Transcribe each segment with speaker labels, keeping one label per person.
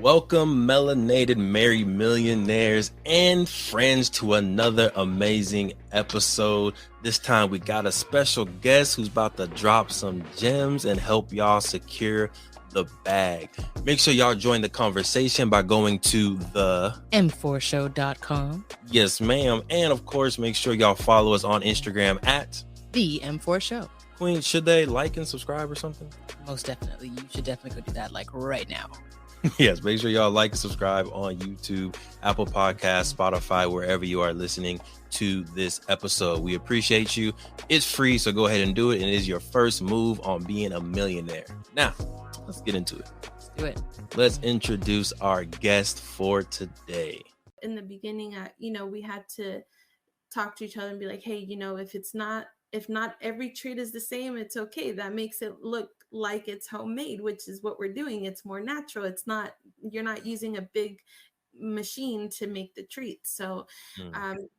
Speaker 1: Welcome, Melanated Married Millionaires and friends, to another amazing episode. This time we got a special guest who's about to drop some gems and help y'all secure the bag. Make sure y'all join the conversation by going to the
Speaker 2: m4show.com.
Speaker 1: Yes, ma'am. And of course, make sure y'all follow us on Instagram at
Speaker 2: The M4 Show.
Speaker 1: Queen. Should they like and subscribe or something?
Speaker 2: Most definitely. You should definitely go do that like right now.
Speaker 1: Yes, make sure y'all like and subscribe on YouTube, Apple Podcasts, Spotify, wherever you are listening to this episode. We appreciate you. It's free, so go ahead and do it. And it is your first move on being a millionaire. Now, let's get into it.
Speaker 2: Let's do it.
Speaker 1: Let's introduce our guest for today.
Speaker 3: In the beginning, we had to talk to each other and be like, hey, if not every treat is the same, it's okay. That makes it look like it's homemade, which is what we're doing. It's more natural. You're not using a big machine to make the treats. So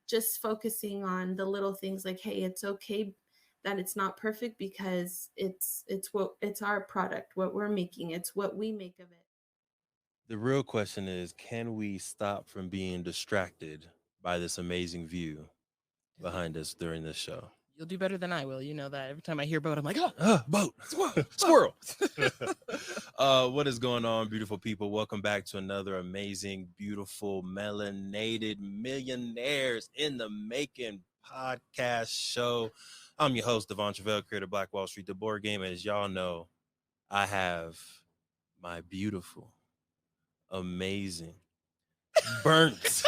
Speaker 3: just focusing on the little things like, hey, it's okay that it's not perfect because it's our product, what we're making. It's what we make of it.
Speaker 1: The real question is, can we stop from being distracted by this amazing view behind us during this show?
Speaker 2: You'll do better than I will. You know that. Every time I hear boat, I'm like,
Speaker 1: boat, squirrel. What is going on, beautiful people? Welcome back to another amazing, beautiful, melanated millionaires in the making podcast show. I'm your host, Devon Truvel, creator of Black Wall Street, the board game. As y'all know, I have my beautiful, amazing, burnt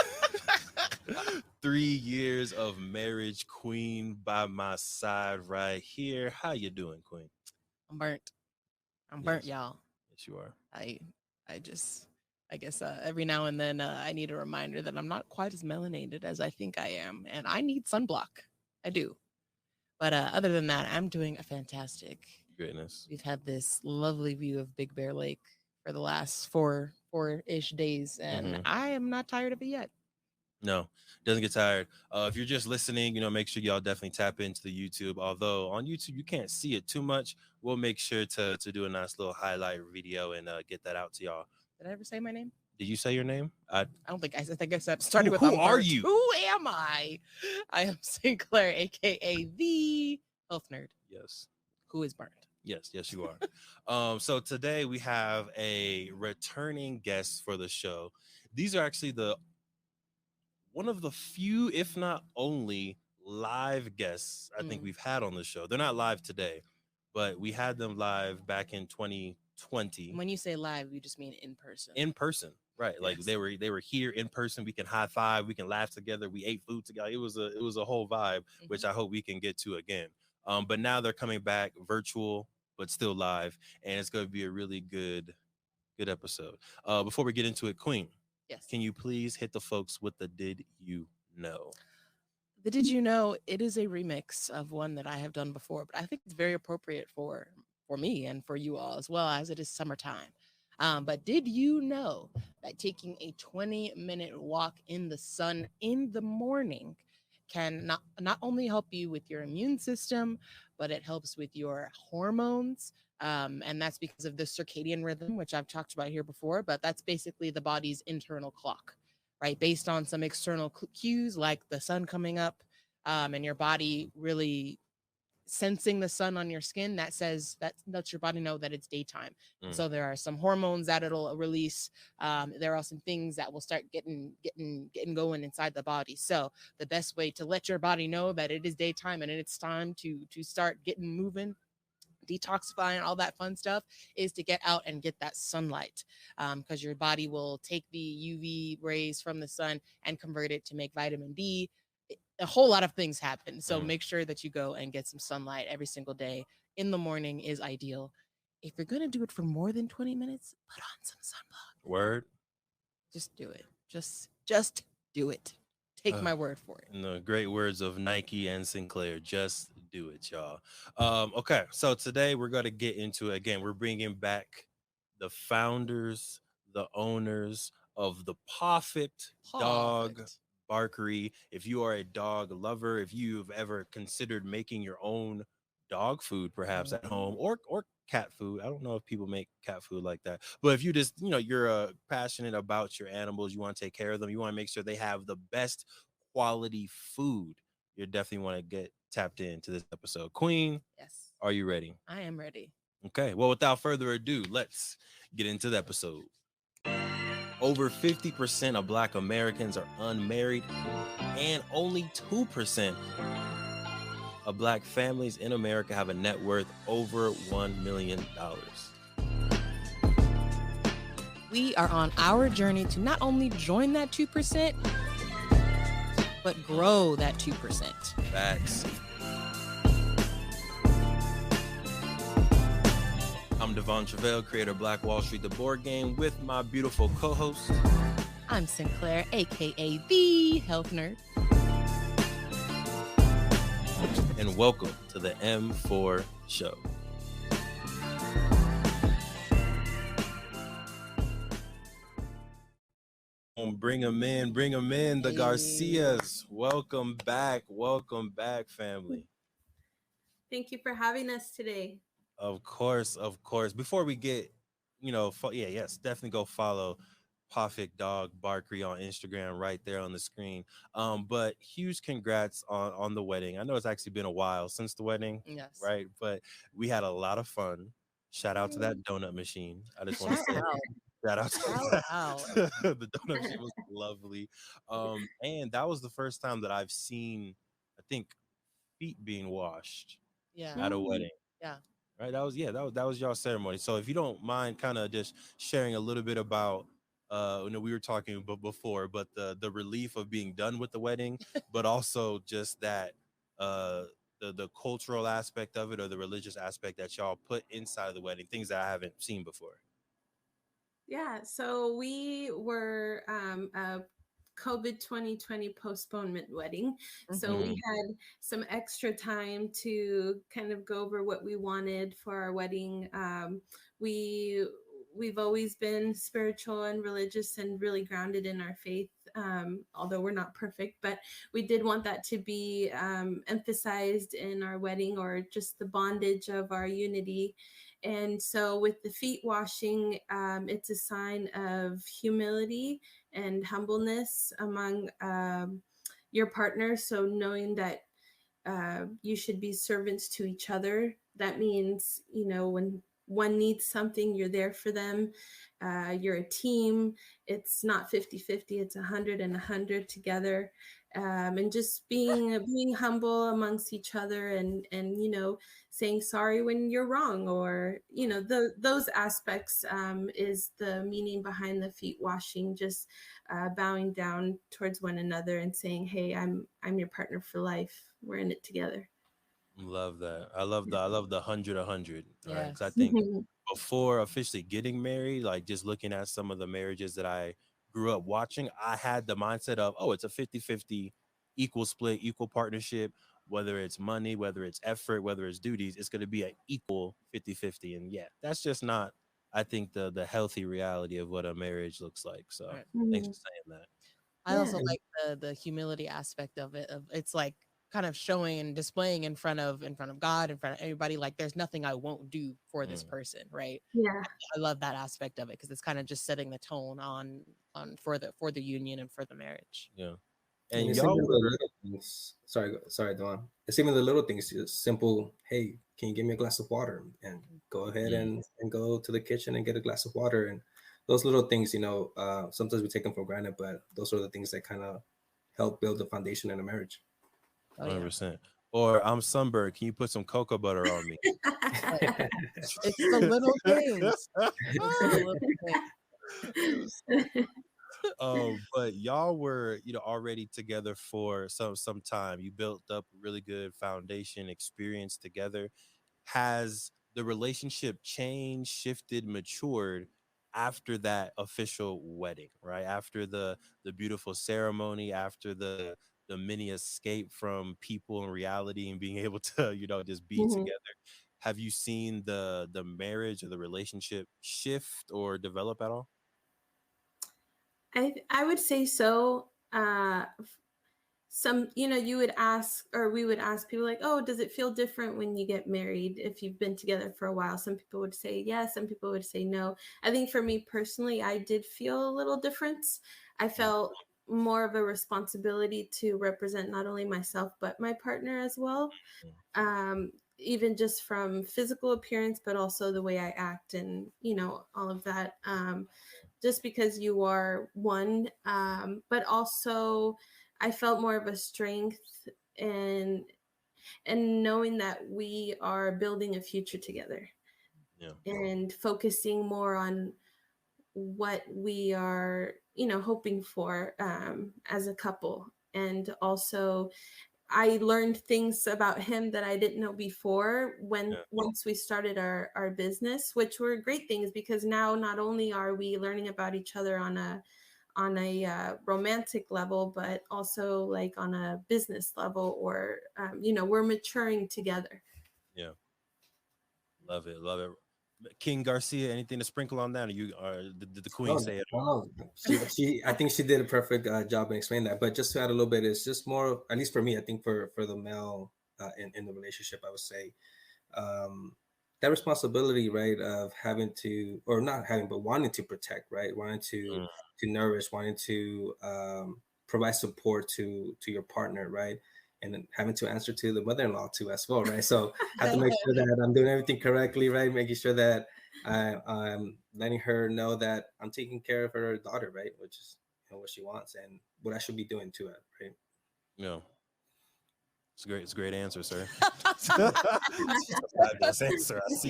Speaker 1: 3 years of marriage queen by my side right here. How you doing, Queen?
Speaker 2: I'm burnt, y'all.
Speaker 1: Yes, you are.
Speaker 2: I guess every now and then I need a reminder that I'm not quite as melanated as I think I am, and I need sunblock. I do. But other than that, I'm doing a fantastic.
Speaker 1: Greatness.
Speaker 2: We've had this lovely view of Big Bear Lake for the last four-ish days, and I am not tired of it yet.
Speaker 1: No, doesn't get tired. If you're just listening, make sure y'all definitely tap into the YouTube. Although on YouTube you can't see it too much, we'll make sure to do a nice little highlight video and get that out to y'all.
Speaker 2: Did I ever say my name?
Speaker 1: Did you say your name? I
Speaker 2: don't think I think I said started with.
Speaker 1: Who are you?
Speaker 2: Who am I? I am Sinclair, aka the health nerd.
Speaker 1: Yes.
Speaker 2: Who is burnt?
Speaker 1: Yes, you are. So today we have a returning guest for the show. These are actually one of the few, if not only, live guests I think we've had on the show. They're not live today, but we had them live back in 2020.
Speaker 2: When you say live, you just mean in person.
Speaker 1: In person, right?
Speaker 2: Yes.
Speaker 1: Like they were here in person. We can high five, we can laugh together, we ate food together. It was a whole vibe, which I hope we can get to again. But now they're coming back virtual, but still live, and it's going to be a really good episode. Before we get into it, Queen.
Speaker 2: Yes.
Speaker 1: Can you please hit the folks with the Did You Know?
Speaker 2: The Did You Know? It is a remix of one that I have done before, but I think it's very appropriate for me and for you all, as well as it is summertime. But did you know that taking a 20-minute walk in the sun in the morning can not only help you with your immune system, but it helps with your hormones. And that's because of the circadian rhythm, which I've talked about here before, but that's basically the body's internal clock, right? Based on some external cues like the sun coming up and your body really sensing the sun on your skin, that lets your body know that it's daytime. So there are some hormones that it'll release. There are some things that will start getting going inside the body. So the best way to let your body know that it is daytime and it's time to start getting moving, detoxifying, all that fun stuff, is to get out and get that sunlight, because your body will take the UV rays from the sun and convert it to make vitamin D. A whole lot of things happen. So make sure that you go and get some sunlight every single day. In the morning is ideal. If you're going to do it for more than 20 minutes, put on some sunblock.
Speaker 1: Word.
Speaker 2: Just do it. Just do it. Take my word for it.
Speaker 1: In the great words of Nike and Sinclair, just do it, y'all. Okay, so today we're going to get into it again. We're bringing back the founders, the owners of the Pawfect Dog Barkery. If you are a dog lover, if you've ever considered making your own dog food perhaps at home, or cat food. I don't know if people make cat food like that, but if you just, you're passionate about your animals, you want to take care of them, you want to make sure they have the best quality food, you definitely want to get tapped into this episode. Queen,
Speaker 2: Yes,
Speaker 1: are you ready?
Speaker 2: I am ready.
Speaker 1: Okay, well, without further ado, let's get into the episode. Over 50% of Black Americans are unmarried, and only 2% of Black families in America have a net worth over $1 million.
Speaker 2: We are on our journey to not only join that 2%, but grow that 2%.
Speaker 1: Facts. I'm Devon Truvel, creator of Black Wall Street, the board game, with my beautiful co-host.
Speaker 2: I'm Sinclair, aka the health nerd.
Speaker 1: And welcome to the M4 Show. Bring them in, the Garcias. Welcome back, family.
Speaker 3: Thank you for having us today.
Speaker 1: Of course. Before we get, yes, definitely go follow Pawfect Dog Barkery on Instagram right there on the screen. But huge congrats on the wedding. I know it's actually been a while since the wedding,
Speaker 2: Yes.
Speaker 1: right? But we had a lot of fun. Shout out to that donut machine. I just want to say shout out to that. The donut machine was lovely. And that was the first time that I've seen, I think, feet being washed at a wedding.
Speaker 2: Yeah.
Speaker 1: Right. That was y'all ceremony. So if you don't mind kind of just sharing a little bit about we were talking before, but the relief of being done with the wedding, but also just that the cultural aspect of it, or the religious aspect that y'all put inside of the wedding, things that I haven't seen before.
Speaker 3: Yeah, so we were a COVID 2020 postponement wedding. So we had some extra time to kind of go over what we wanted for our wedding. We've always been spiritual and religious and really grounded in our faith, although we're not perfect, but we did want that to be emphasized in our wedding, or just the bondage of our unity. And so with the feet washing, it's a sign of humility and humbleness among your partner. So knowing that you should be servants to each other. That means, when one needs something, you're there for them. You're a team. It's not 50-50, it's 100 and 100 together. And just being humble amongst each other, and saying sorry when you're wrong, or those aspects is the meaning behind the feet washing. Just bowing down towards one another and saying, hey, I'm your partner for life, we're in it together.
Speaker 1: Love that. I love the 100 100. All right, because I
Speaker 2: Yes.
Speaker 1: think before officially getting married, like just looking at some of the marriages that I grew up watching, I had the mindset of, oh, it's a 50-50 equal split, equal partnership, whether it's money, whether it's effort, whether it's duties, it's going to be an equal 50-50. And yeah, that's just not, I think, the healthy reality of what a marriage looks like. So
Speaker 2: Right.
Speaker 1: thanks for saying that.
Speaker 2: I also like the humility aspect of it. It's like kind of showing and displaying in front of God, in front of everybody, like there's nothing I won't do for this person, right?
Speaker 3: Yeah.
Speaker 2: I love that aspect of it, because it's kind of just setting the tone on for the union and for the marriage.
Speaker 1: Yeah.
Speaker 4: And
Speaker 1: And
Speaker 4: it's
Speaker 1: y'all
Speaker 4: even the
Speaker 1: were,
Speaker 4: little things. Sorry, Don. It's even the little things. It's simple. Hey, can you give me a glass of water? And go ahead and go to the kitchen and get a glass of water. And those little things, sometimes we take them for granted, but those are the things that kind of help build the foundation in a marriage.
Speaker 1: 100%. Or I'm sunburned. Can you put some cocoa butter on me?
Speaker 2: It's the little things. It's the little things.
Speaker 1: But y'all were, already together for some time. You built up a really good foundation, experience together. Has the relationship changed, shifted, matured after that official wedding, right? After the beautiful ceremony, after the mini escape from people and reality, and being able to, just be together. Have you seen the marriage or the relationship shift or develop at all?
Speaker 3: I would say so. some, you know, you would ask, or we would ask people like, oh, does it feel different when you get married if you've been together for a while? Some people would say yes, some people would say no. I think for me personally, I did feel a little difference. I felt more of a responsibility to represent not only myself but my partner as well, even just from physical appearance, but also the way I act and, you know, all of that. Just because you are one, but also I felt more of a strength and knowing that we are building a future together,
Speaker 1: Yeah.
Speaker 3: and focusing more on what we are, you know, hoping for as a couple. And also I learned things about him that I didn't know before when
Speaker 1: Yeah.
Speaker 3: once we started our business, which were great things, because now not only are we learning about each other on a romantic level, but also like on a business level, or you know, we're maturing together.
Speaker 1: Yeah. Love it. Love it. King Garcia, anything to sprinkle on that? Or you did the queen
Speaker 4: No,
Speaker 1: say it?
Speaker 4: no, I think she did a perfect job in explaining that. But just to add a little bit, it's just more, at least for me, I think for the male in the relationship, I would say um, that responsibility, right, of having to, or not having, but wanting to protect, right, wanting
Speaker 1: Mm,
Speaker 4: to nourish, wanting to provide support to your partner, right, and then having to answer to the mother-in-law too as well, right. So I have to make sure that I'm doing everything correctly, right, making sure that I'm letting her know that I'm taking care of her daughter, right, which is, you know, what she wants and what I should be doing to it, right.
Speaker 1: yeah. It's great. It's a great answer, sir. It's a fabulous answer. I see.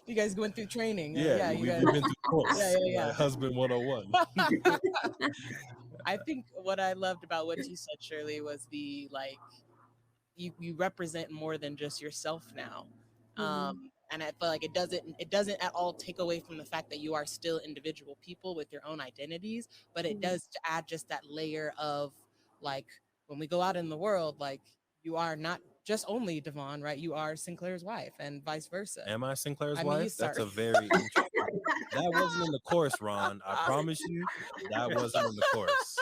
Speaker 2: You guys went through training.
Speaker 1: Yeah,
Speaker 2: Yeah, you
Speaker 1: we've
Speaker 2: guys.
Speaker 1: been through course.
Speaker 2: Yeah, yeah,
Speaker 1: Like husband 101.
Speaker 2: I think what I loved about what you said, Shirley, was the like you represent more than just yourself now. And I feel like it doesn't at all take away from the fact that you are still individual people with your own identities, but it does to add just that layer of like when we go out in the world, like you are not just only Devon, right? You are Sinclair's wife and vice versa.
Speaker 1: Am I Sinclair's
Speaker 2: I mean, you
Speaker 1: wife? That's
Speaker 2: start.
Speaker 1: a very interesting. That wasn't in the course, Ron. I promise you, that wasn't in the course.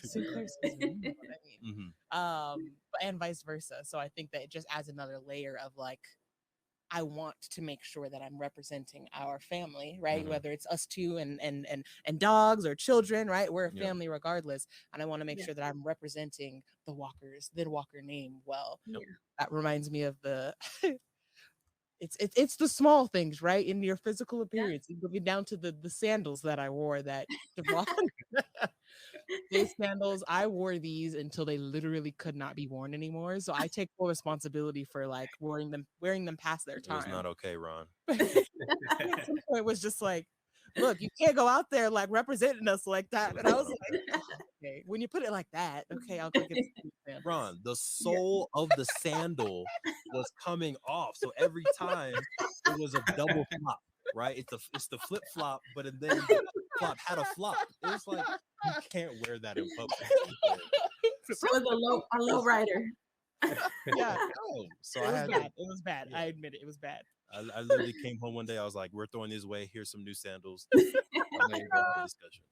Speaker 2: Sinclair says, you know what I mean.
Speaker 1: Hmm.
Speaker 2: And vice versa. So I think that it just adds another layer of like, I want to make sure that I'm representing our family, right? Whether it's us two and dogs or children, right? We're a
Speaker 1: Yep.
Speaker 2: family regardless. And I want to make
Speaker 3: Yeah.
Speaker 2: sure that I'm representing the Walker name well.
Speaker 3: Yeah.
Speaker 2: That reminds me of the it's the small things, right? In your physical appearance. You get down to the sandals that I wore that Devon. These sandals, I wore these until they literally could not be worn anymore. So I take full responsibility for like wearing them past their
Speaker 1: It was
Speaker 2: time.
Speaker 1: not okay, Ron.
Speaker 2: It was just like, look, you can't go out there like representing us like that. And I was like, okay, when you put it like that, okay, I'll go get some new sandals.
Speaker 1: Ron, the sole of the sandal was coming off. So every time it was a double flop, right? It's the flip flop, but then the flop had a flop. It was like you can't wear that in public.
Speaker 3: So it was a low rider.
Speaker 2: Yeah.
Speaker 1: Oh, so
Speaker 2: It
Speaker 1: I
Speaker 2: was
Speaker 1: had
Speaker 2: bad.
Speaker 1: to,
Speaker 2: It was bad.
Speaker 1: yeah.
Speaker 2: I admit it. It was bad.
Speaker 1: I literally came home one day. I was like, "We're throwing these away. Here's some new sandals." And then we go have a discussion.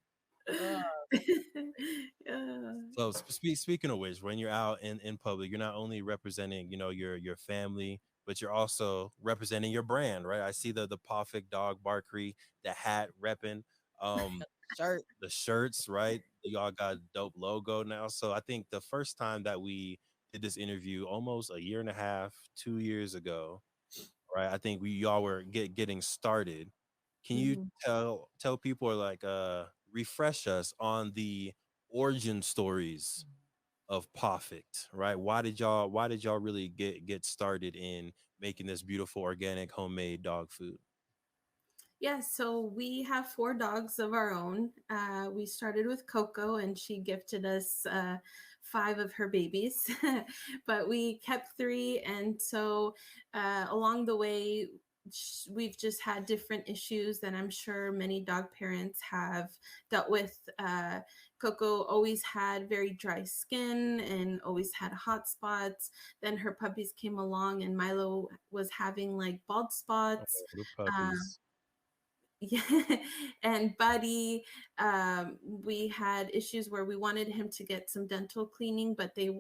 Speaker 3: Yeah.
Speaker 1: So speaking of which, when you're out in public, you're not only representing, you know, your family, but you're also representing your brand, right? I see the Pawfect Dog Barkery, the hat repping,
Speaker 2: Shirt.
Speaker 1: the shirts, right? Y'all got a dope logo now. So I think the first time that we did this interview, almost a year and a half, 2 years ago, right? I think y'all were getting started. Can you tell people, or like refresh us on the origin stories of Pawfect, right? Why did y'all really get started in making this beautiful organic homemade dog food?
Speaker 3: Yeah, so we have 4 dogs of our own. We started with Coco, and she gifted us 5 of her babies, but we kept 3. And so along the way, we've just had different issues that I'm sure many dog parents have dealt with. Coco always had very dry skin and always had hot spots. Then her puppies came along, and Milo was having like bald spots.
Speaker 1: The
Speaker 3: Um,
Speaker 1: puppies.
Speaker 3: Yeah, and Buddy, we had issues where we wanted him to get some dental cleaning, but they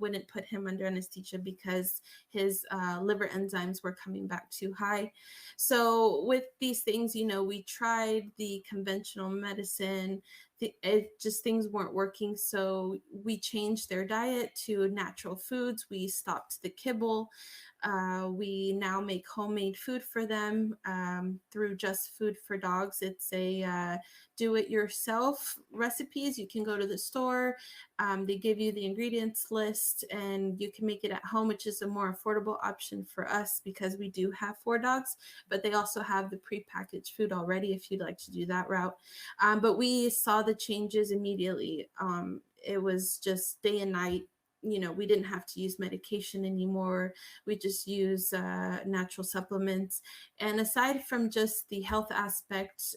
Speaker 3: wouldn't put him under anesthesia because his liver enzymes were coming back too high. So with these things, we tried the conventional medicine. It just things weren't working, so we changed their diet to natural foods. We stopped the kibble. We now make homemade food for them through Just Food for Dogs. It's a do-it-yourself recipes. You can go to the store. They give you the ingredients list, and you can make it at home, which is a more affordable option for us because we do have 4 dogs. But they also have the prepackaged food already if you'd like to do that route. But we saw the changes immediately. It was just day and night. We didn't have to use medication anymore. We just use natural supplements. And aside from just the health aspect,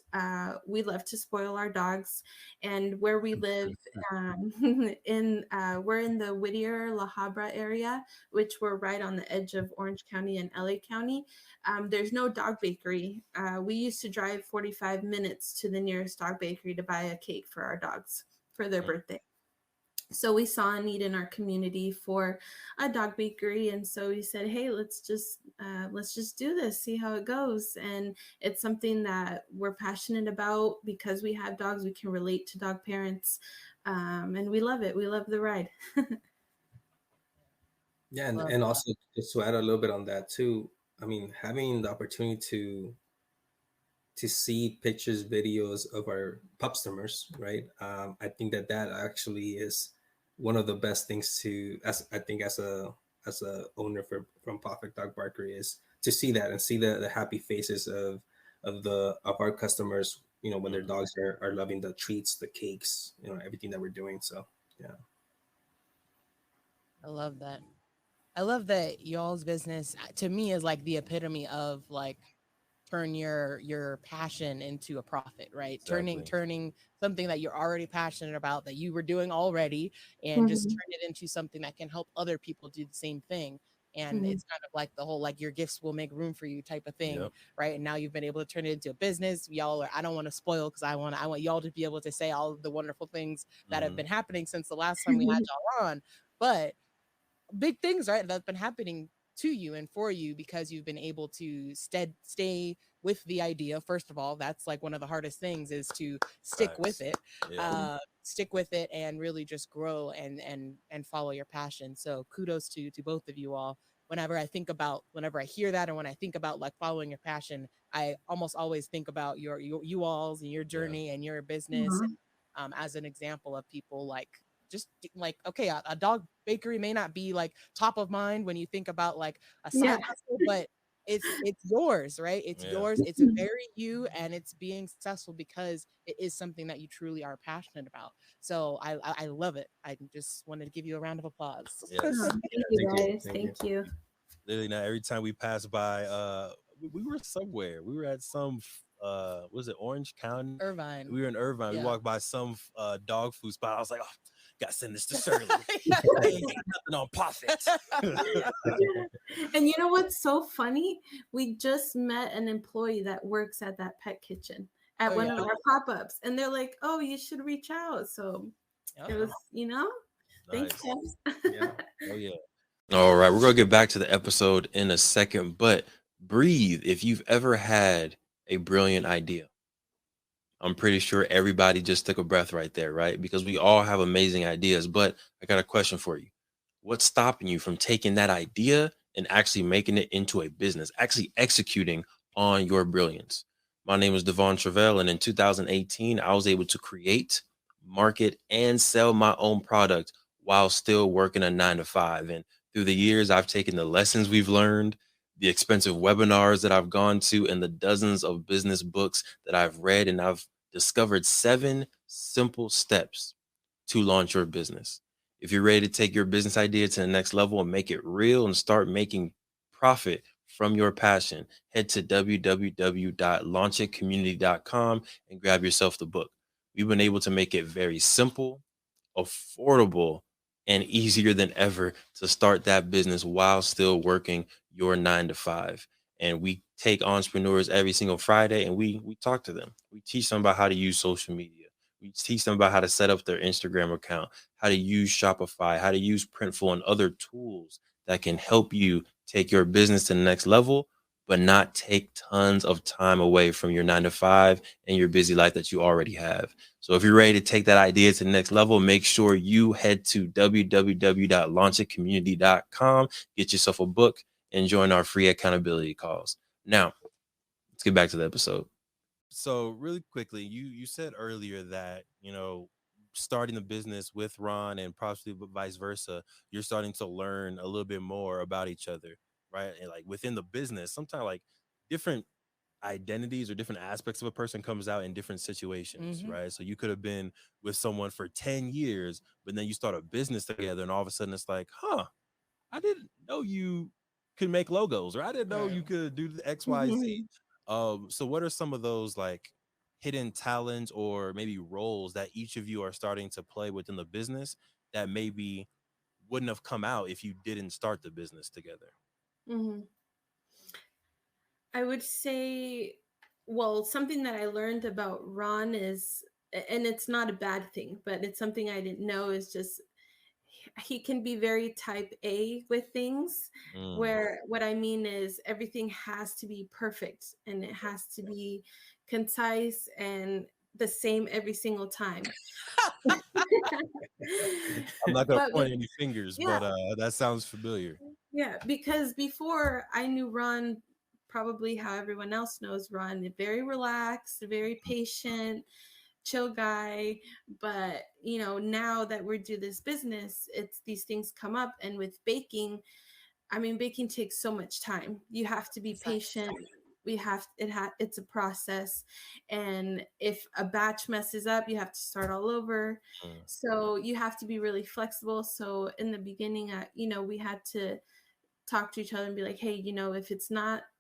Speaker 3: we love to spoil our dogs. And where we live, we're in the Whittier, La Habra area, which we're right on the edge of Orange County and LA County. There's no dog bakery. We used to drive 45 minutes to the nearest dog bakery to buy a cake for our dogs for their birthday. So we saw a need in our community for a dog bakery, and so we said, hey, let's just do this, see how it goes. And it's something that we're passionate about because we have dogs. We can relate to dog parents, and we love it. We love the ride.
Speaker 4: Yeah, and also just to add a little bit on that too, I mean, having the opportunity to see pictures, videos of our pupstomers, right? I think that actually is one of the best things as a owner from Pawfect Dog Barkery, is to see that and see the happy faces of our customers, when their dogs are loving the treats, the cakes, everything that we're doing. So yeah.
Speaker 2: I love that. I love that y'all's business to me is like the epitome of like turn your passion into a profit, right?
Speaker 1: Exactly.
Speaker 2: Turning something that you're already passionate about, that you were doing already, and just turn it into something that can help other people do the same thing. And it's kind of like the whole like your gifts will make room for you type of thing.
Speaker 1: Yep.
Speaker 2: Right? And now you've been able to turn it into a business. Y'all are, I don't want to spoil because I want y'all to be able to say all of the wonderful things that have been happening since the last time we had y'all on. But big things, right, that's been happening to you and for you because you've been able to stay with the idea. First of all, that's like one of the hardest things, is to stick with it. Stick with it and really just grow and follow your passion. So kudos to both of you all. Whenever I hear that, and when I think about like following your passion, I almost always think about you all's and your journey and your business, and as an example of people like just like, okay, a dog bakery may not be like top of mind when you think about like a side hustle, but it's yours, right? It's yours. It's very you, and it's being successful because it is something that you truly are passionate about. So I love it. I just wanted to give you a round of applause.
Speaker 1: Yes.
Speaker 3: Thank you guys. Thank you.
Speaker 1: Literally, now every time we pass by, we were somewhere. We were at some was it Orange County?
Speaker 2: Irvine.
Speaker 1: We were in Irvine.
Speaker 2: Yeah.
Speaker 1: We walked by some dog food spot. I was like, oh, gotta send this to Shirley. Hey, nothing on Pawfect.
Speaker 3: And you know what's so funny? We just met an employee that works at that pet kitchen at one of our pop-ups, and they're like, oh, you should reach out. So it was, thanks,
Speaker 1: Nice. Yeah. Oh yeah. All right, we're gonna get back to the episode in a second, but breathe. If you've ever had a brilliant idea, I'm pretty sure everybody just took a breath right there, right? Because we all have amazing ideas, but I got a question for you. What's stopping you from taking that idea and actually making it into a business, actually executing on your brilliance? My name is Devon Truvel, and in 2018, I was able to create, market, and sell my own product while still working a 9-to-5. And through the years, I've taken the lessons we've learned, the expensive webinars that I've gone to, and the dozens of business books that I've read, and I've discovered 7 simple steps to launch your business. If you're ready to take your business idea to the next level and make it real and start making profit from your passion, head to www.launchitcommunity.com and grab yourself the book. We've been able to make it very simple, affordable, and easier than ever to start that business while still working your 9-to-5. And we take entrepreneurs every single Friday and we talk to them. We teach them about how to use social media. We teach them about how to set up their Instagram account, how to use Shopify, how to use Printful and other tools that can help you take your business to the next level, but not take tons of time away from your 9 to 5 and your busy life that you already have. So if you're ready to take that idea to the next level, make sure you head to www.launchitcommunity.com, get yourself a book, and join our free accountability calls. Now, let's get back to the episode. So, really quickly, you said earlier that, starting the business with Ron and possibly vice versa, you're starting to learn a little bit more about each other, right? And like within the business, sometimes like different identities or different aspects of a person comes out in different situations,
Speaker 2: Mhm.
Speaker 1: right? So you could have been with someone for 10 years, but then you start a business together and all of a sudden it's like, huh, I didn't know you could make logos, or I didn't know you
Speaker 2: Right.
Speaker 1: could do the XYZ. So what are some of those like hidden talents or maybe roles that each of you are starting to play within the business that maybe wouldn't have come out if you didn't start the business together?
Speaker 3: Hmm. I would say, well, something that I learned about Ron is, and it's not a bad thing, but it's something I didn't know, is just he can be very type A with things,
Speaker 1: Mm.
Speaker 3: where what I mean is everything has to be perfect and it has to be concise and the same every single time.
Speaker 1: I'm not gonna
Speaker 3: But
Speaker 1: point any fingers,
Speaker 3: yeah,
Speaker 1: but that sounds familiar.
Speaker 3: yeah, because before I knew Ron, probably how everyone else knows Ron, very relaxed, very patient, chill guy. But now that we do this business, it's these things come up. And with baking, I mean, baking takes so much time. You have to be
Speaker 2: Exactly.
Speaker 3: patient. It's a process. And if a batch messes up, you have to start all over.
Speaker 1: Mm.
Speaker 3: So you have to be really flexible. So in the beginning, we had to talk to each other and be like, hey,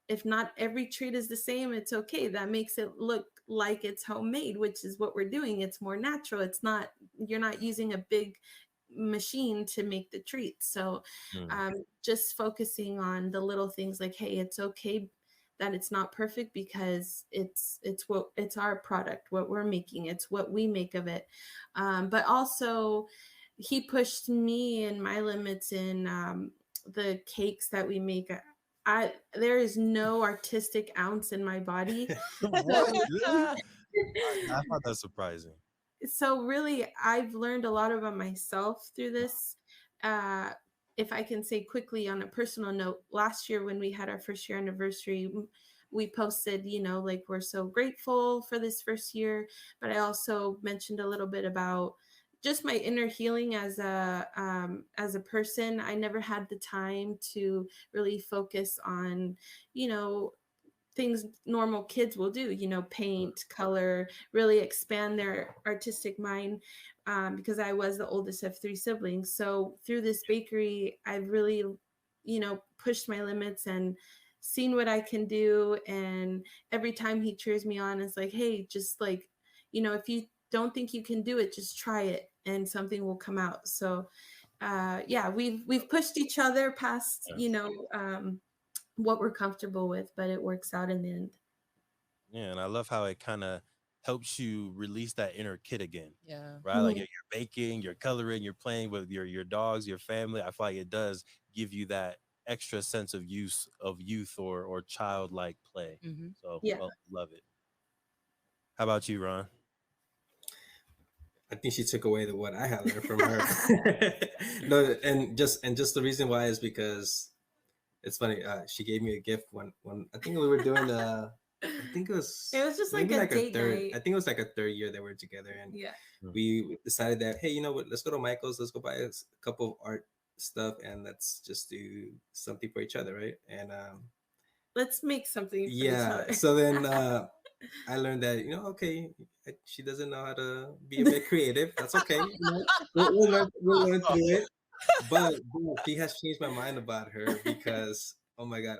Speaker 3: if not every treat is the same, it's okay. That makes it look like it's homemade, which is what we're doing. It's more natural. It's not, you're not using a big machine to make the treats. So
Speaker 1: Mm.
Speaker 3: just focusing on the little things, like, hey, it's okay that it's not perfect, because it's our product, what we're making, it's what we make of it. But also he pushed me and my limits in the cakes that we make. There is no artistic ounce in my body.
Speaker 1: What?
Speaker 3: So
Speaker 1: Really? I thought that's surprising.
Speaker 3: so really, I've learned a lot about myself through this. uh if I can say quickly on a personal note, last year when we had our first year anniversary, we posted, like, we're so grateful for this first year. But I also mentioned a little bit about just my inner healing as a person. I never had the time to really focus on, you know things normal kids will do, paint, color, really expand their artistic mind, because I was the oldest of three siblings. So through this bakery, I've really, pushed my limits and seen what I can do. And every time he cheers me on, it's like, hey, just like, if you don't think you can do it, just try it and something will come out. So yeah, we've pushed each other past, what we're comfortable with, but it works out in the end.
Speaker 1: Yeah, and I love how it kind of helps you release that inner kid again,
Speaker 2: Yeah.
Speaker 1: right? Like
Speaker 3: Mhm.
Speaker 1: you're baking, you're coloring, you're playing with your dogs, your family. I feel like it does give you that extra sense of youth or childlike play.
Speaker 2: Hmm.
Speaker 1: So,
Speaker 3: Yeah.
Speaker 1: well, love it. How about you, Ron?
Speaker 4: I think she took away the what I had learned from her. No, and just the reason why is because it's funny. She gave me a gift when I think we were doing I think it
Speaker 3: It
Speaker 4: was
Speaker 3: was just like
Speaker 4: maybe
Speaker 3: a
Speaker 4: like a
Speaker 3: date
Speaker 4: third. I
Speaker 3: night.
Speaker 4: think it was like a third year that we are together, and
Speaker 3: Yeah.
Speaker 1: Mm.
Speaker 4: we decided that, hey, you know what? Let's go to Michael's. Let's go buy a couple of art stuff, and let's just do something for each other, right? And
Speaker 3: Let's make something for each
Speaker 4: yeah.
Speaker 3: other.
Speaker 4: So then I learned that, okay, she doesn't know how to be a bit creative. That's okay. We'll learn through it. But she has changed my mind about her because, oh my god,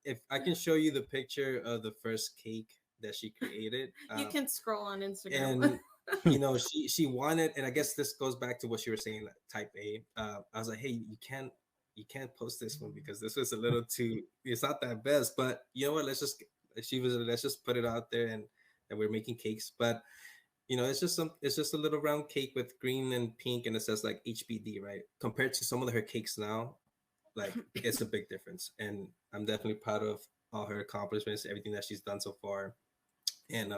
Speaker 4: if I can show you the picture of the first cake that she created,
Speaker 3: You can scroll on Instagram.
Speaker 4: and she wanted, and I guess this goes back to what she was saying, like, type A. I was like, hey, you can't you can't post this one because this was a little too. It's not that best, but you know what? Let's just put it out there, and we're making cakes, but it's just a little round cake with green and pink, and it says like HBD, right? Compared to some of her cakes now, like it's a big difference, and I'm definitely proud of all her accomplishments, everything that she's done so far, and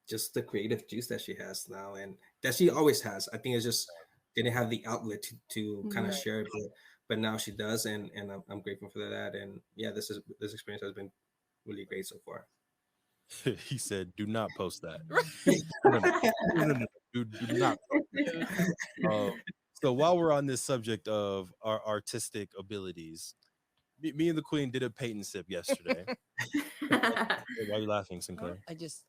Speaker 4: just the creative juice that she has now, and that she always has. I think it's just didn't have the outlet to kind of
Speaker 3: Right.
Speaker 4: share it, but now she does, and I'm grateful for that. And yeah, this experience has been really great so far.
Speaker 1: He said, "Do not post that.
Speaker 2: Right.
Speaker 1: No, no, no, no, no. Do not." Uh, so while we're on this subject of our artistic abilities, me and the Queen did a paint and sip yesterday. Why are you laughing, Sinclair?
Speaker 2: I just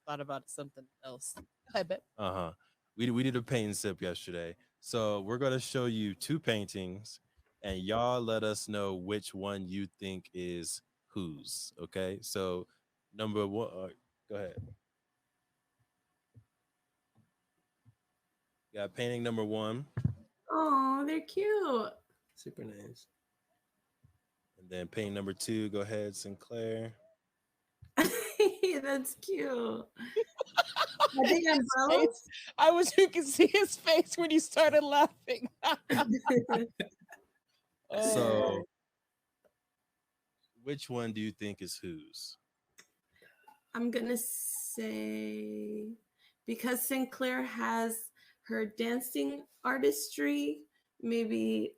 Speaker 2: thought about something else. I bet.
Speaker 1: Uh-huh. We did a paint and sip yesterday. So we're gonna show you two paintings, and y'all let us know which one you think is whose. Okay. So number one, go ahead. Got painting number one,
Speaker 3: Oh, they're cute.
Speaker 4: Super nice.
Speaker 1: and then painting number two. Go ahead, Sinclair.
Speaker 3: That's cute. I think
Speaker 2: His face. I wish you could see his face when you started laughing. Oh,
Speaker 1: So which one do you think is whose?
Speaker 3: I'm gonna say because Sinclair has her dancing artistry, maybe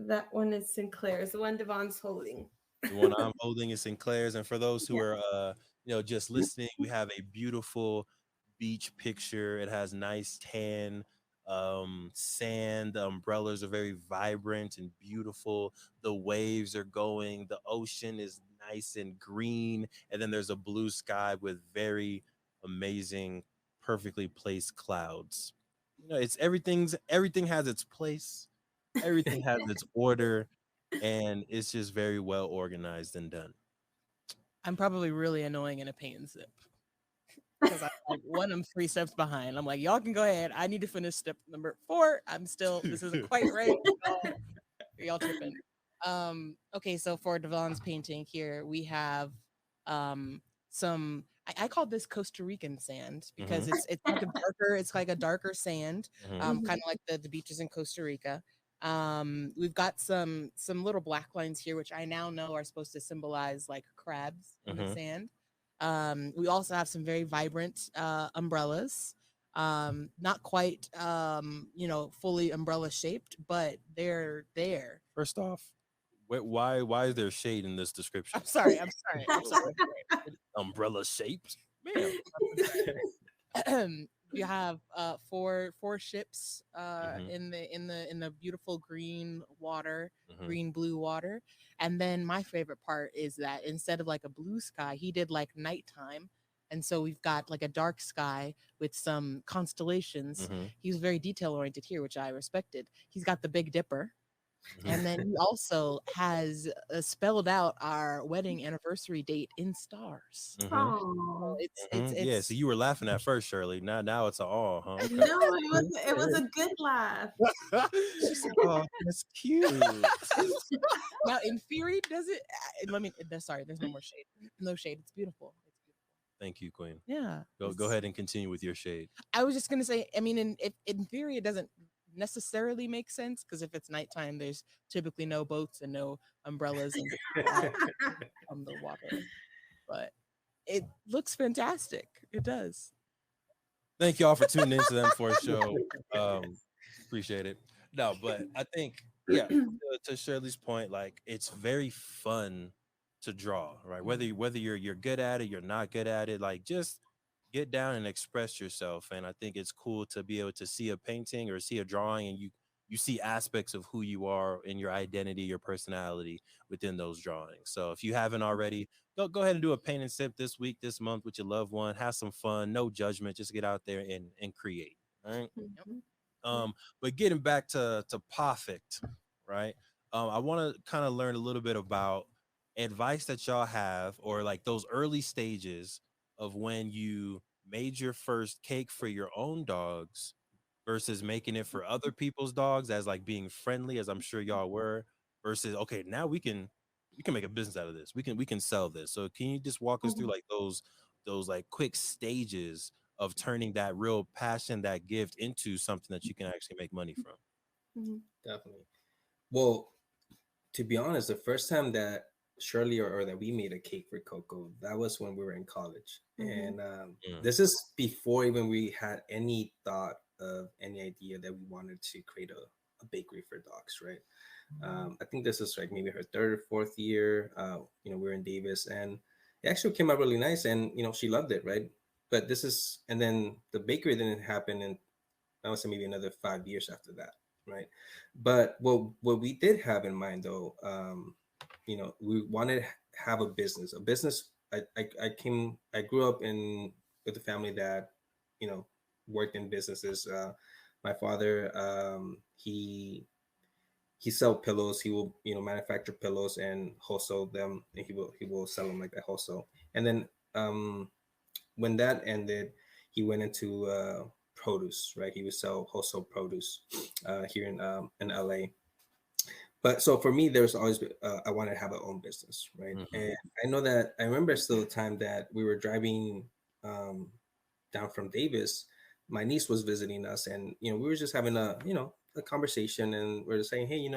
Speaker 3: that one is Sinclair's, the one Devon's holding.
Speaker 1: The one I'm holding is Sinclair's, and for those who
Speaker 3: Yeah.
Speaker 1: are just listening, we have a beautiful beach picture. It has nice tan sand. The umbrellas are very vibrant and beautiful. The waves are going. The ocean is nice and green, and then there's a blue sky with very amazing, perfectly placed clouds. It's everything has its place. Everything has its order, and it's just very well organized and done.
Speaker 2: I'm probably really annoying in a paint and sip because I'm like one. I'm 3 steps behind. I'm like, y'all can go ahead. I need to finish step number 4. This isn't quite right. Y'all tripping. Okay, so for Devon's painting here, we have some. I call this Costa Rican sand because it's like a darker sand,
Speaker 1: Mhm.
Speaker 2: kind of like the beaches in Costa Rica. We've got some little black lines here, which I now know are supposed to symbolize like crabs in the
Speaker 1: Mhm.
Speaker 2: sand. We also have some very vibrant umbrellas. Not quite fully umbrella shaped, but they're there.
Speaker 1: First off, why is there shade in this description?
Speaker 2: I'm sorry.
Speaker 1: Umbrella shaped, ma'am.
Speaker 2: You have four ships
Speaker 1: Mhm.
Speaker 2: in the beautiful green water,
Speaker 1: Mhm.
Speaker 2: green blue water. And then my favorite part is that instead of like a blue sky, he did like nighttime. And so we've got like a dark sky with some constellations.
Speaker 1: Mhm.
Speaker 2: He was very detail oriented here, which I respected. He's got the Big Dipper.
Speaker 1: Mhm.
Speaker 2: And then he also has spelled out our wedding anniversary date in stars.
Speaker 1: Mhm.
Speaker 3: Oh
Speaker 1: Yeah, so you were laughing at first, Shirley. Now it's a all, huh? Okay.
Speaker 3: no, it was a good laugh.
Speaker 1: She said, "Oh, that's cute."
Speaker 2: Now, in theory, does it? I mean, sorry, there's no more shade. No shade. It's beautiful. It's beautiful.
Speaker 1: Thank you, Queen.
Speaker 2: Yeah.
Speaker 1: Go ahead and continue with your shade.
Speaker 2: I was just gonna say. I mean, in theory, it doesn't necessarily make sense because if it's nighttime, there's typically no boats and no umbrellas on the water. But it looks fantastic. It does.
Speaker 1: Thank y'all for tuning into them for a show. Appreciate it. No, but I think to Shirley's point, like it's very fun to draw, right? Whether you're good at it, you're not good at it, like just get down and express yourself. And I think it's cool to be able to see a painting or see a drawing, and you see aspects of who you are and your identity, your personality within those drawings. So if you haven't already, go ahead and do a paint and sip this week, this month with your loved one. Have some fun, no judgment. Just get out there and create. All right.
Speaker 3: Mhm.
Speaker 1: But getting back to Pawfect, right? I want to kind of learn a little bit about advice that y'all have, or like those early stages of when you made your first cake for your own dogs versus making it for other people's dogs, as like being friendly, as I'm sure y'all were. versus okay, now we can make a business out of this. We can sell this. So can you just walk us through
Speaker 3: Mhm.
Speaker 1: like those like quick stages of turning that real passion, that gift into something that you can actually make money from?
Speaker 3: Mhm.
Speaker 4: Definitely. Well, to be honest, the first time that Shirley or that we made a cake for Coco, that was when we were in college.
Speaker 3: Mhm.
Speaker 4: And
Speaker 1: Mm.
Speaker 4: this is before even we had any thought of any idea that we wanted to create a bakery for dogs, right? I think this is like maybe her third or fourth year. We were in Davis, and it actually came out really nice, and she loved it, right? But this is, and then the bakery didn't happen, and I would say maybe another 5 years after that, right? But what we did have in mind though, we wanted to have a business. A business. I grew up in with a family that, you know, worked in businesses. My father, he sell pillows. He will, manufacture pillows and wholesale them, and he will sell them like that wholesale. And then when that ended, he went into produce, right? He would sell wholesale produce here in LA. But so for me, there's always I wanted to have my own business, right?
Speaker 1: Mhm.
Speaker 4: And I know that I remember still the time that we were driving um, down from Davis. My niece was visiting us, and we were just having a conversation, and we're just saying, hey,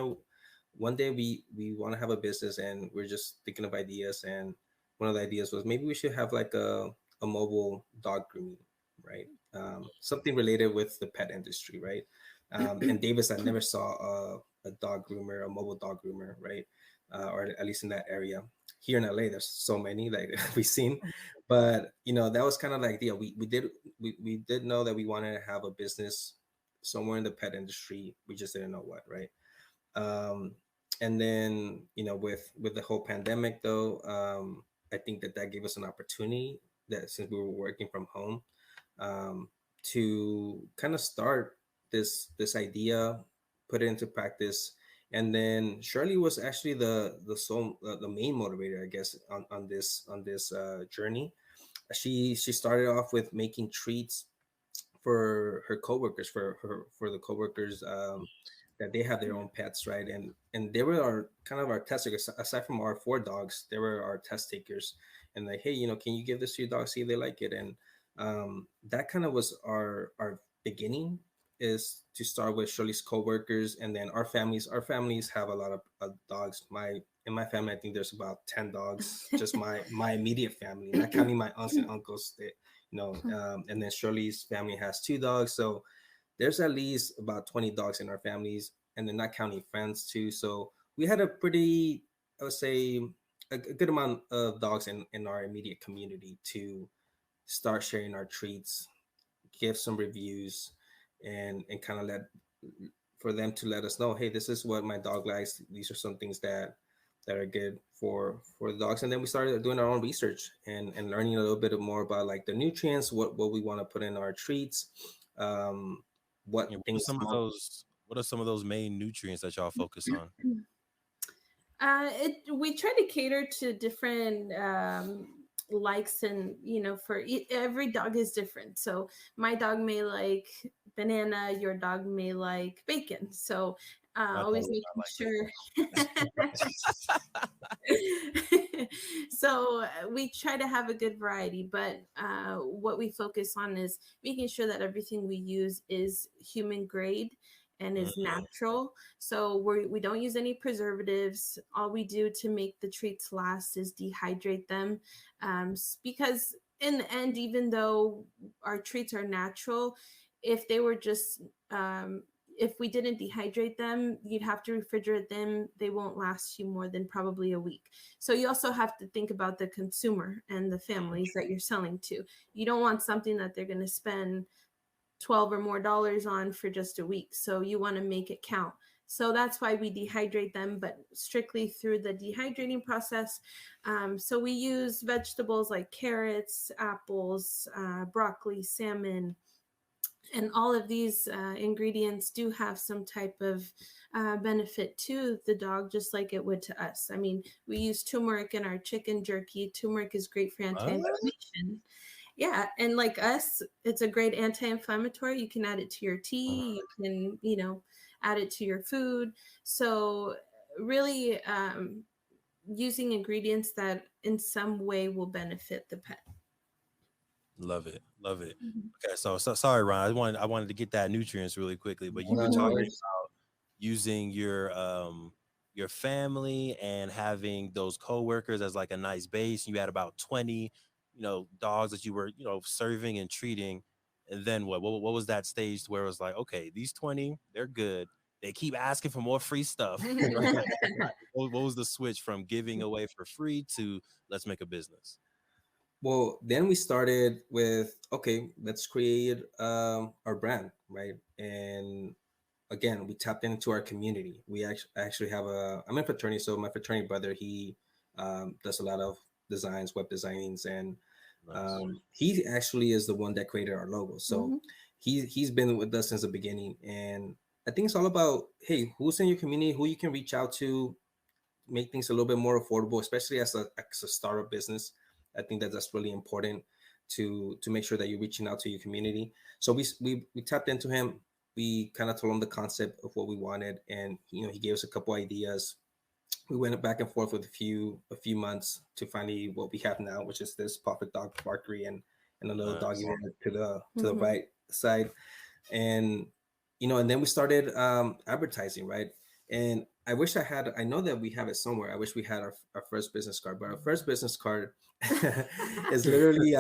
Speaker 4: one day we want to have a business, and we're just thinking of ideas. And one of the ideas was maybe we should have like a mobile dog grooming, right? Something related with the pet industry, right? And Davis, I never saw a dog groomer, a mobile dog groomer, right? Or at least in that area. Here in LA, there's so many like we've seen, but that was kind of like the we did know that we wanted to have a business somewhere in the pet industry. We just didn't know what, right? Um, and then with the whole pandemic though, I think that gave us an opportunity that since we were working from home, um, to kind of start this idea, put it into practice. And then Shirley was actually the main motivator, I guess, on this journey. She started off with making treats for her coworkers, for the coworkers, that they have their own pets, right? And they were our kind of our test takers. Aside from our 4 dogs, they were our test takers. And like, hey, can you give this to your dog, see if they like it? And that kind of was our beginning, is to start with Shirley's coworkers, and then our families. Our families have a lot of dogs. In my family, I think there's about 10 dogs. Just my immediate family, not counting my aunts and uncles. And then Shirley's family has 2 dogs, so there's at least about 20 dogs in our families, and then not counting friends too. So we had a pretty, I would say, a good amount of dogs in our immediate community to start sharing our treats, give some reviews, and kind of for them to let us know, hey, this is what my dog likes. These are some things that are good for the dogs. And then we started doing our own research and learning a little bit more about like the nutrients, what we want to put in our treats, what
Speaker 1: Yeah,
Speaker 4: things.
Speaker 1: what are some of those main nutrients that y'all focus on?
Speaker 3: We try to cater to different likes, and for every dog is different. So my dog may like banana, your dog may like bacon. So
Speaker 1: My dog
Speaker 3: always
Speaker 1: does not
Speaker 3: making
Speaker 1: like bacon.
Speaker 3: sure. So we try to have a good variety, but what we focus on is making sure that everything we use is human grade and is
Speaker 1: Mhm.
Speaker 3: natural. So we don't use any preservatives. All we do to make the treats last is dehydrate them, because in the end, even though our treats are natural, if they were just if we didn't dehydrate them, you'd have to refrigerate them. They won't last you more than probably a week. So you also have to think about the consumer and the families that you're selling to. You don't want something that they're going to spend 12 or more dollars on for just a week. So you want to make it count. So that's why we dehydrate them, but strictly through the dehydrating process. So we use vegetables like carrots, apples, broccoli, salmon, and all of these ingredients do have some type of benefit to the dog, just like it would to us. I mean, we use turmeric in our chicken jerky. Turmeric is great for
Speaker 1: What?
Speaker 3: anti-inflammation. Yeah, and like us, it's a great anti-inflammatory. You can add it to your tea. You can, add it to your food. So really using ingredients that in some way will benefit the pet.
Speaker 1: Love it. Love it.
Speaker 3: Mhm.
Speaker 1: Okay, so sorry, Ron. I wanted to get that nutrients really quickly, but you
Speaker 4: No,
Speaker 1: were
Speaker 4: no
Speaker 1: talking
Speaker 4: worries.
Speaker 1: about using your family and having those coworkers as like a nice base. You had about 20, dogs that you were, serving and treating. And then what was that stage where it was like, okay, these 20, they're good. They keep asking for more free stuff. Right? What was the switch from giving away for free to let's make a business?
Speaker 4: Well, then we started with, okay, let's create our brand, right? And again, we tapped into our community. We actually have I'm a fraternity, so my fraternity brother, he does a lot of designs, web designings, and
Speaker 1: Nice.
Speaker 4: he actually is the one that created our logo. So
Speaker 3: Mhm.
Speaker 4: he's been with us since the beginning, and I think it's all about, hey, who's in your community, who you can reach out to, make things a little bit more affordable, especially as a startup business. I think that that's really important to make sure that you're reaching out to your community. So we tapped into him. We kind of told him the concept of what we wanted, and he gave us a couple ideas. We went back and forth with a few months to finally what we have now, which is this Pawfect Dog Barkery and a little doggy
Speaker 1: Nice.
Speaker 4: to the
Speaker 3: Mhm.
Speaker 4: right side. And and then we started advertising, right? And I know that we have it somewhere. I wish we had our first business card, but our first business card is literally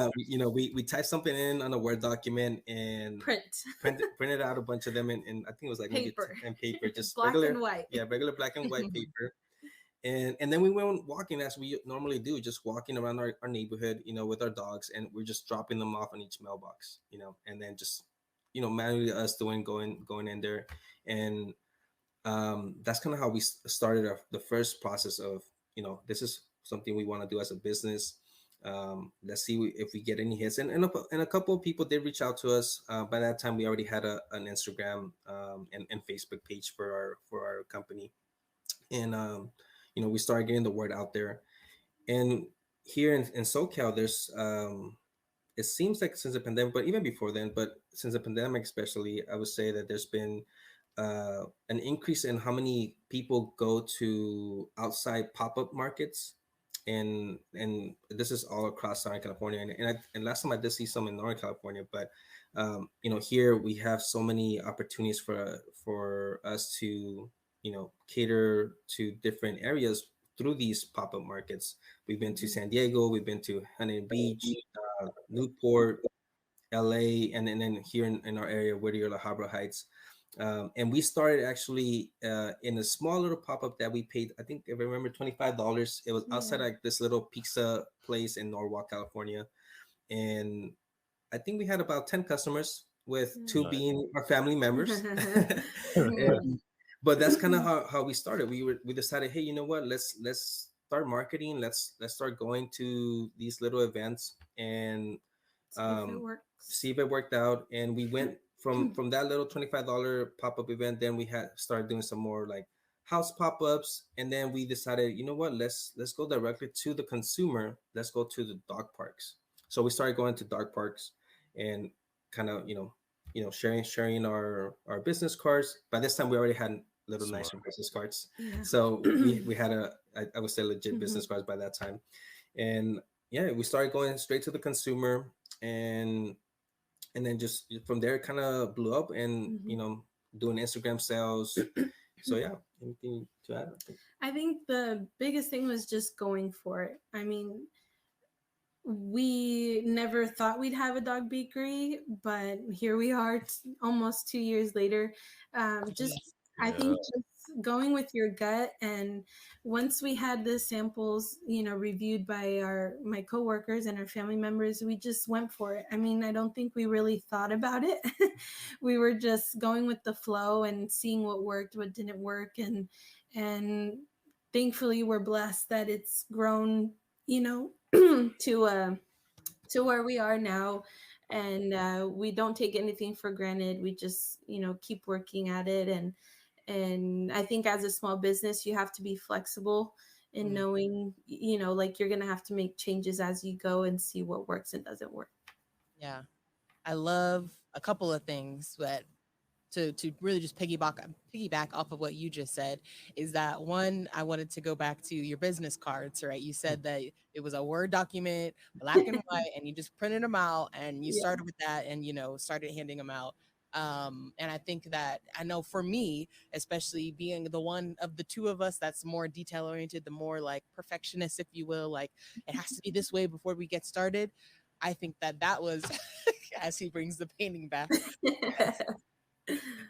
Speaker 4: we type something in on a Word document and
Speaker 3: Print.
Speaker 4: printed out a bunch of them, and I think it was like maybe
Speaker 3: Paper.
Speaker 4: and paper, just
Speaker 3: Black
Speaker 4: regular,
Speaker 3: and white.
Speaker 4: yeah, regular black and white paper. And then we went walking as we normally do, just walking around our neighborhood, with our dogs, and we're just dropping them off on each mailbox, and then just manually us going in there. And that's kind of how we started the first process of, this is something we want to do as a business. Let's see if we get any hits, and a couple of people did reach out to us. By that time we already had an Instagram and Facebook page for our company. And we started getting the word out there. And here in SoCal, there's it seems like since the pandemic, but even before then, but since the pandemic especially, I would say that there's been an increase in how many people go to outside pop-up markets. And this is all across Southern California, and last time I did see some in Northern California. But here we have so many opportunities for us to cater to different areas through these pop-up markets. We've been to San Diego, we've been to Huntington Beach, Newport, LA, and then here in our area, Whittier, La Habra Heights. And we started actually in a small little pop-up that we paid, I think, if I remember, $25. It was outside
Speaker 3: Yeah.
Speaker 4: like this little pizza place in Norwalk, California. And I think we had about 10 customers, with two
Speaker 1: Nice.
Speaker 4: being our family members. And, but that's kind of how we started. We decided, hey, you know what? Let's start marketing. Let's start going to these little events and
Speaker 3: See if it works.
Speaker 4: see if it worked out. And we went from that little $25 pop-up event. Then we had started doing some more like house pop-ups, and then we decided, you know what? Let's go directly to the consumer. Let's go to the dog parks. So we started going to dog parks and kind of sharing our business cards. By this time we already had little
Speaker 1: Smart.
Speaker 4: nicer business cards,
Speaker 3: Yeah.
Speaker 4: so we had I would say legit business cards by that time. And yeah, we started going straight to the consumer, and then just from there kind of blew up, and doing Instagram sales. So yeah, anything to add?
Speaker 3: I think the biggest thing was just going for it. I mean, we never thought we'd have a dog bakery, but here we are almost 2 years later. Just I
Speaker 1: Yeah.
Speaker 3: think just going with your gut, and once we had the samples reviewed by my coworkers and our family members, we just went for it. I mean, I don't think we really thought about it. We were just going with the flow and seeing what worked, what didn't work, and thankfully we're blessed that it's grown to where we are now. And we don't take anything for granted. We just keep working at it. And I think as a small business you have to be flexible in knowing like you're gonna have to make changes as you go and see what works and doesn't work.
Speaker 2: Yeah. I love a couple of things that to really just piggyback off of what you just said is that one, I wanted to go back to your business cards, right? You said that it was a Word document, black and white, and you just printed them out and you
Speaker 3: Yeah.
Speaker 2: started with that and started handing them out. And I think that I know for me, especially being the one of the two of us that's more detail oriented, the more like perfectionist, if you will, like it has to be this way before we get started. I think that was as he brings the painting back,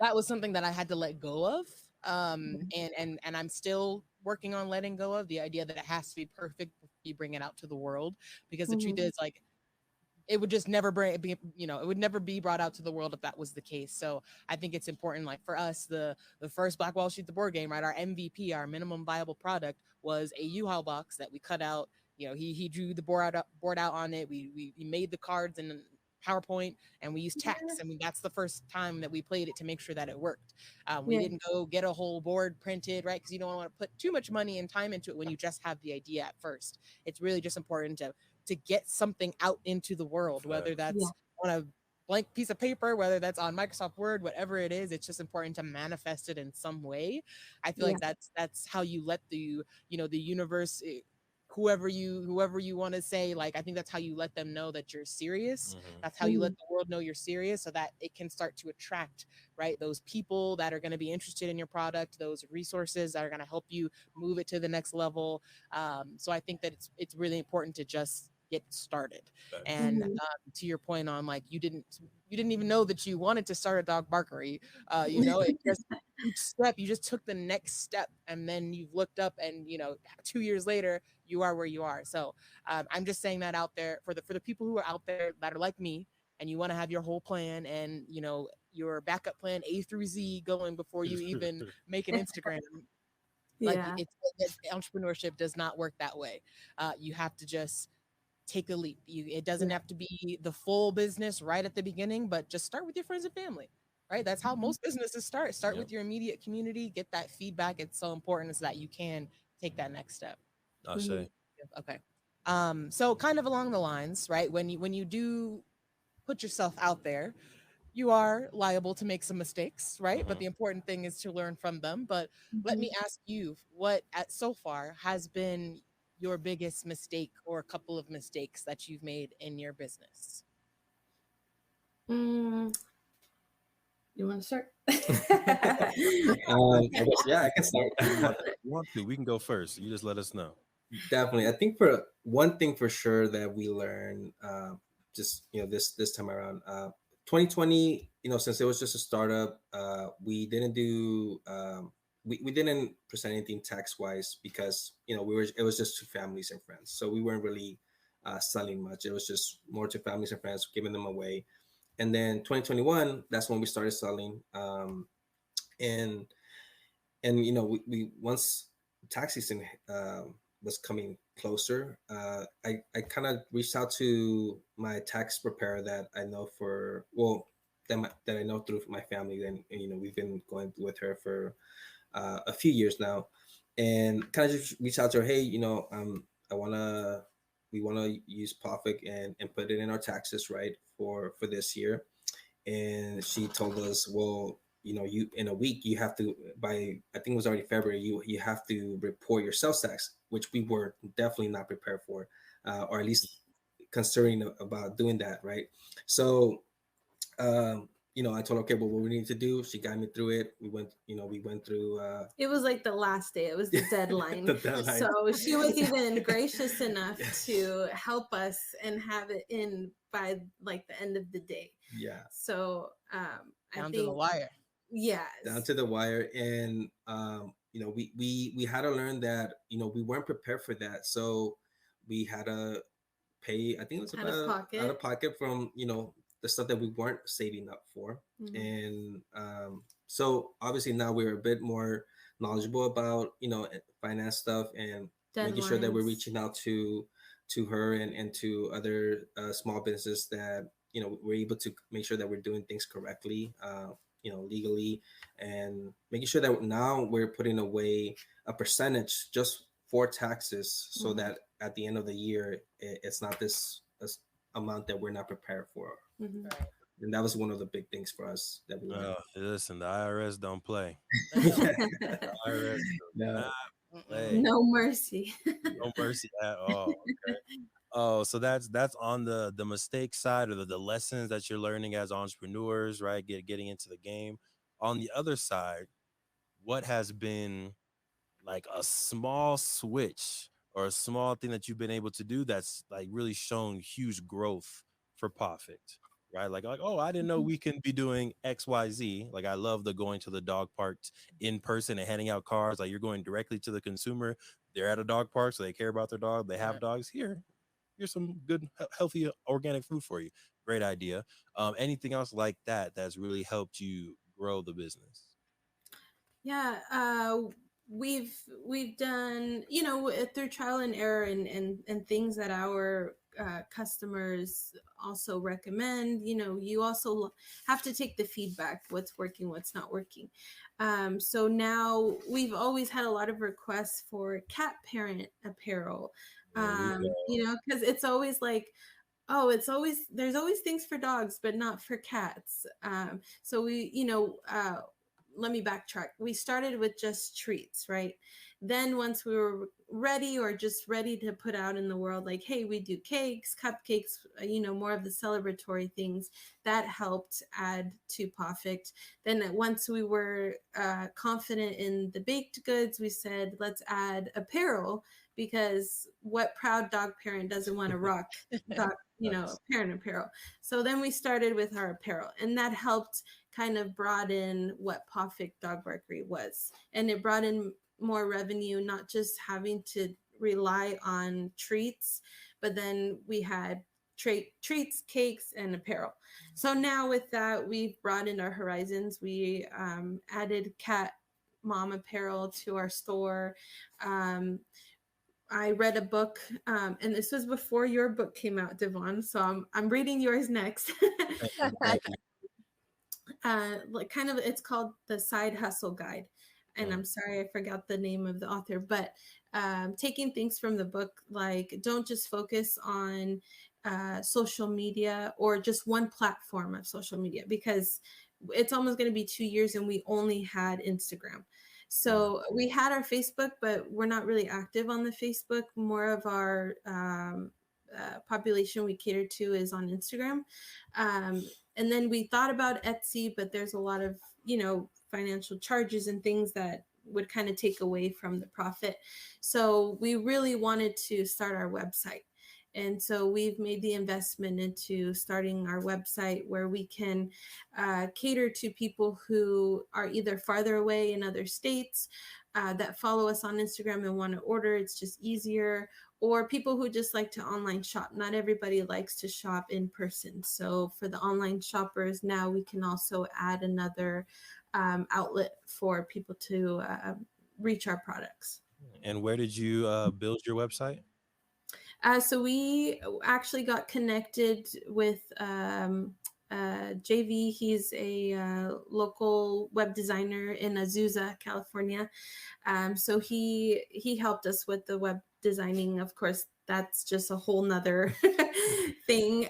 Speaker 2: that was something that I had to let go of. And I'm still working on letting go of the idea that it has to be perfect before you bring it out to the world. Because the truth is, like, it would just never it would never be brought out to the world if that was the case. So I think it's important, like for us, the first Black Wall Street, the board game, right? Our MVP, our minimum viable product, was a U-Haul box that we cut out. He drew the board out on it. We made the cards in PowerPoint and we used text. I mean, that's the first time that we played it to make sure that it worked. We didn't go get a whole board printed, right? Because you don't want to put too much money and time into it when you just have the idea at first. It's really just important to get something out into the world, whether that's on a blank piece of paper, whether that's on Microsoft Word, whatever it is. It's just important to manifest it in some way. I feel like that's how you let the universe, whoever you want to say, like, I think that's how you let them know that you're serious. That's how you let the world know you're serious, so that it can start to attract, right, those people that are going to be interested in your product, those resources that are going to help you move it to the next level. So I think that it's really important to just get started. And to your point on, like, you didn't even know that you wanted to start a dog barkery. It just each step, you just took the next step, and then you've looked up, and 2 years later you are where you are. So I'm just saying that out there for the people who are out there that are like me, and you want to have your whole plan and your backup plan A through Z going before you even make an Instagram. Like, entrepreneurship does not work that way. You have to just take a leap. It doesn't have to be the full business right at the beginning, but just start with your friends and family, right? That's how most businesses start with your immediate community, get that feedback. It's so important so that you can take that next step.
Speaker 1: I'll say.
Speaker 2: Okay. So kind of along the lines, right? When you do put yourself out there, you are liable to make some mistakes, right? But the important thing is to learn from them. But let me ask you, what so far has been your biggest mistake or a couple of mistakes that you've made in your business?
Speaker 3: You want to start?
Speaker 4: I guess, I can start.
Speaker 1: If you want to, we can go first. You just let us know.
Speaker 4: Definitely. I think for one thing for sure that we learned, just this time around, 2020, since it was just a startup, we didn't do we didn't present anything tax wise because it was just to families and friends, so we weren't really selling much. It was just more to families and friends, giving them away. And then 2021, that's when we started selling, and we once tax season was coming closer, I kind of reached out to my tax preparer that I know that I know through my family, and we've been going with her for a few years now, and kind of just reached out to her. Hey, we want to use Pawfect and put it in our taxes, right, for this year. And she told us, well, you in a week you have to, by I think it was already February, you have to report your sales tax, which we were definitely not prepared for, or at least considering about doing that, right? So I told her, okay, well, what we need to do. She got me through it. We went through.
Speaker 3: It was like the last day. It was the deadline.
Speaker 4: The deadline.
Speaker 3: So she was even gracious enough to help us and have it in by like the end of the day.
Speaker 4: Yeah.
Speaker 3: So
Speaker 2: down to the wire.
Speaker 3: Yes.
Speaker 4: Down to the wire, and we had to learn that we weren't prepared for that, so we had to pay. I think it was about out of pocket from the stuff that we weren't saving up for. And so obviously now we're a bit more knowledgeable about finance stuff and making sure that we're reaching out to her and to other small businesses that we're able to make sure that we're doing things correctly, legally, and making sure that now we're putting away a percentage just for taxes, so that at the end of the year it's not this amount that we're not prepared for.
Speaker 2: Right.
Speaker 4: and that was one of the big things for us that we went.
Speaker 1: Listen, the IRS don't play.
Speaker 4: Yeah.
Speaker 1: The IRS does
Speaker 4: No.
Speaker 1: not play.
Speaker 3: No mercy.
Speaker 1: No mercy at all. Okay. Oh, so that's on the mistake side, or the lessons that you're learning as entrepreneurs, right? Getting into the game. On the other side, what has been like a small switch or a small thing that you've been able to do that's like really shown huge growth for Pawfect, right? Like, oh, I didn't know we can be doing XYZ. Like, I love the going to the dog parks in person and handing out cards. Like, you're going directly to the consumer. They're at a dog park, so they care about their dog. They have dogs. Here's some good, healthy, organic food for you. Great idea. Anything else like that that's really helped you grow the business?
Speaker 3: Yeah, we've done, through trial and error, and things that our customers also recommend. You also have to take the feedback, what's working, what's not working. So now we've always had a lot of requests for cat parent apparel. Because it's always like, oh, there's always things for dogs, but not for cats. So let me backtrack. We started with just treats, right? Then once we were ready, or just ready to put out in the world, like, hey, we do cakes, cupcakes, more of the celebratory things, that helped add to Pawfect. Then once we were confident in the baked goods, we said, let's add apparel, because what proud dog parent doesn't want to rock dog, parent apparel? So then we started with our apparel, and that helped kind of broaden what Pawfect Dog Barkery was. And it brought in more revenue, not just having to rely on treats, but then we had treats, cakes, and apparel. So now with that, we've broadened our horizons. We added cat mom apparel to our store. I read a book, and this was before your book came out, Devon. So I'm reading yours next. It's called The Side Hustle Guide, and I'm sorry I forgot the name of the author, but taking things from the book, like, don't just focus on social media, or just one platform of social media, because it's almost going to be 2 years and we only had Instagram. So we had our Facebook, but we're not really active on the Facebook. More of our population we cater to is on Instagram. And then we thought about Etsy, but there's a lot of, financial charges and things that would kind of take away from the profit. So we really wanted to start our website. And so we've made the investment into starting our website, where we can cater to people who are either farther away in other states, that follow us on Instagram and want to order. It's just easier. Or people who just like to online shop. Not everybody likes to shop in person. So for the online shoppers, now we can also add another outlet for people to reach our products.
Speaker 1: And where did you build your website?
Speaker 3: So we actually got connected with JV. He's a local web designer in Azusa, California. So he helped us with the web designing. Of course, that's just a whole nother thing,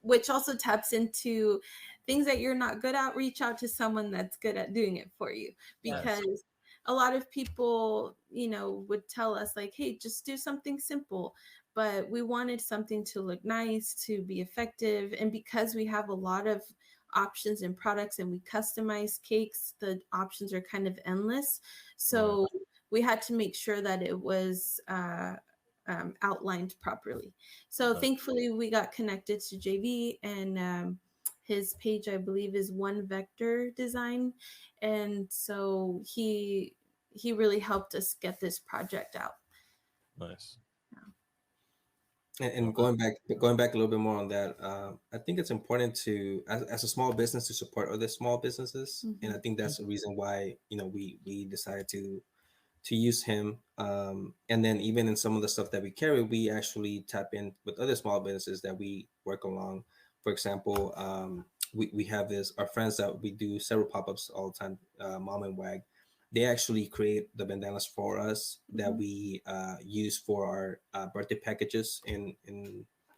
Speaker 3: which also taps into things that you're not good at. Reach out to someone that's good at doing it for you, because a lot of people, would tell us like, hey, just do something simple. But we wanted something to look nice, to be effective. And because we have a lot of options and products, and we customize cakes, the options are kind of endless. So we had to make sure that it was outlined properly. So thankfully we got connected to JV, and his page, I believe, is One Vector Design. And so he really helped us get this project out.
Speaker 1: Nice.
Speaker 4: And going back a little bit more on that, I think it's important to, as a small business, to support other small businesses. And I think that's the reason why, we decided to use him. And then even in some of the stuff that we carry, we actually tap in with other small businesses that we work along. For example, we have our friends that we do several pop-ups all the time, Mom and Wag. They actually create the bandanas for us that we use for our birthday packages in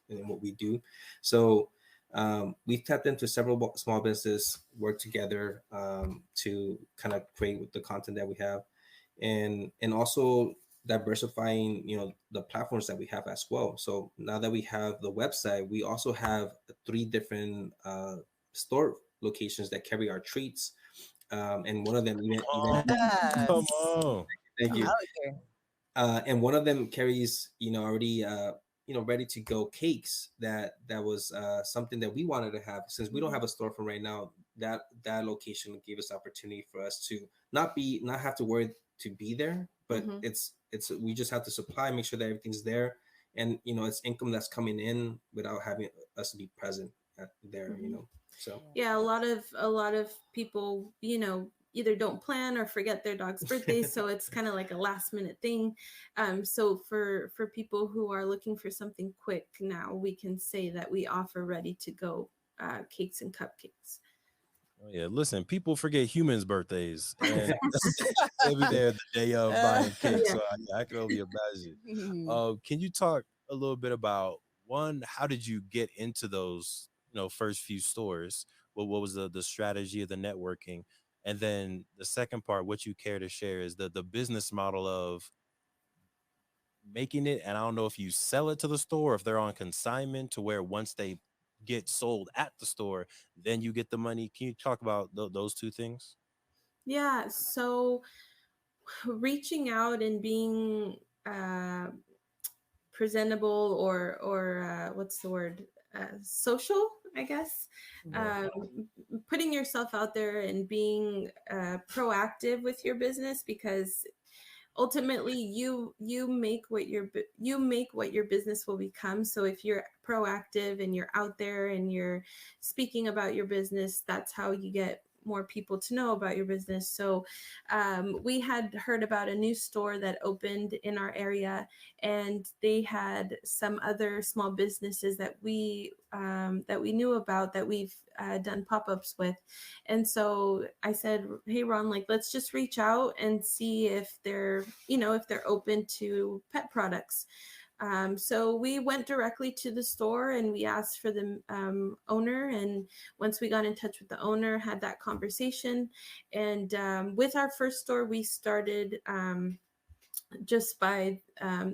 Speaker 4: what we do. So We've tapped into several small businesses, work together to kind of create the content that we have, and also diversifying, the platforms that we have as well. So now that we have the website, we also have 3 different store locations that carry our treats, and one of them even
Speaker 1: Come
Speaker 2: Yes.
Speaker 1: on.
Speaker 4: thank
Speaker 2: I'm
Speaker 4: you.
Speaker 2: out here.
Speaker 4: And one of them carries, already ready to go cakes that was something that we wanted to have. Since we don't have a storefront right now, that location gave us opportunity for us to not have to worry to be there, but
Speaker 3: Mhm.
Speaker 4: it's we just have to supply, make sure that everything's there, and it's income that's coming in without having us to be present there.
Speaker 3: Mhm.
Speaker 4: So
Speaker 3: Yeah, a lot of people, either don't plan or forget their dog's birthday, so it's kind of like a last minute thing. So for people who are looking for something quick, now we can say that we offer ready to go cakes and cupcakes.
Speaker 1: Oh, yeah, listen, people forget humans' birthdays, and they'll be there the day of buying cake.
Speaker 3: Yeah.
Speaker 1: So I can only imagine.
Speaker 2: Mhm.
Speaker 1: Can you talk a little bit about one? How did you get into those, first few stores? What was the strategy of the networking? And then the second part, what you care to share is the business model of making it. And I don't know if you sell it to the store, or if they're on consignment to where once they get sold at the store, then you get the money. Can you talk about those two things?
Speaker 3: Yeah, so reaching out and being presentable, or what's the word, social, I guess.
Speaker 1: Yeah.
Speaker 3: um, Putting yourself out there and being proactive with your business, because ultimately you make what your business will become. So if you're proactive and you're out there and you're speaking about your business, that's how you get more people to know about your business. So we had heard about a new store that opened in our area, and they had some other small businesses that we knew about, that we've done pop-ups with. And so I said, hey Ron, like, let's just reach out and see if they're open to pet products. So we went directly to the store and we asked for the owner. And once we got in touch with the owner, had that conversation. And with our first store, we started just by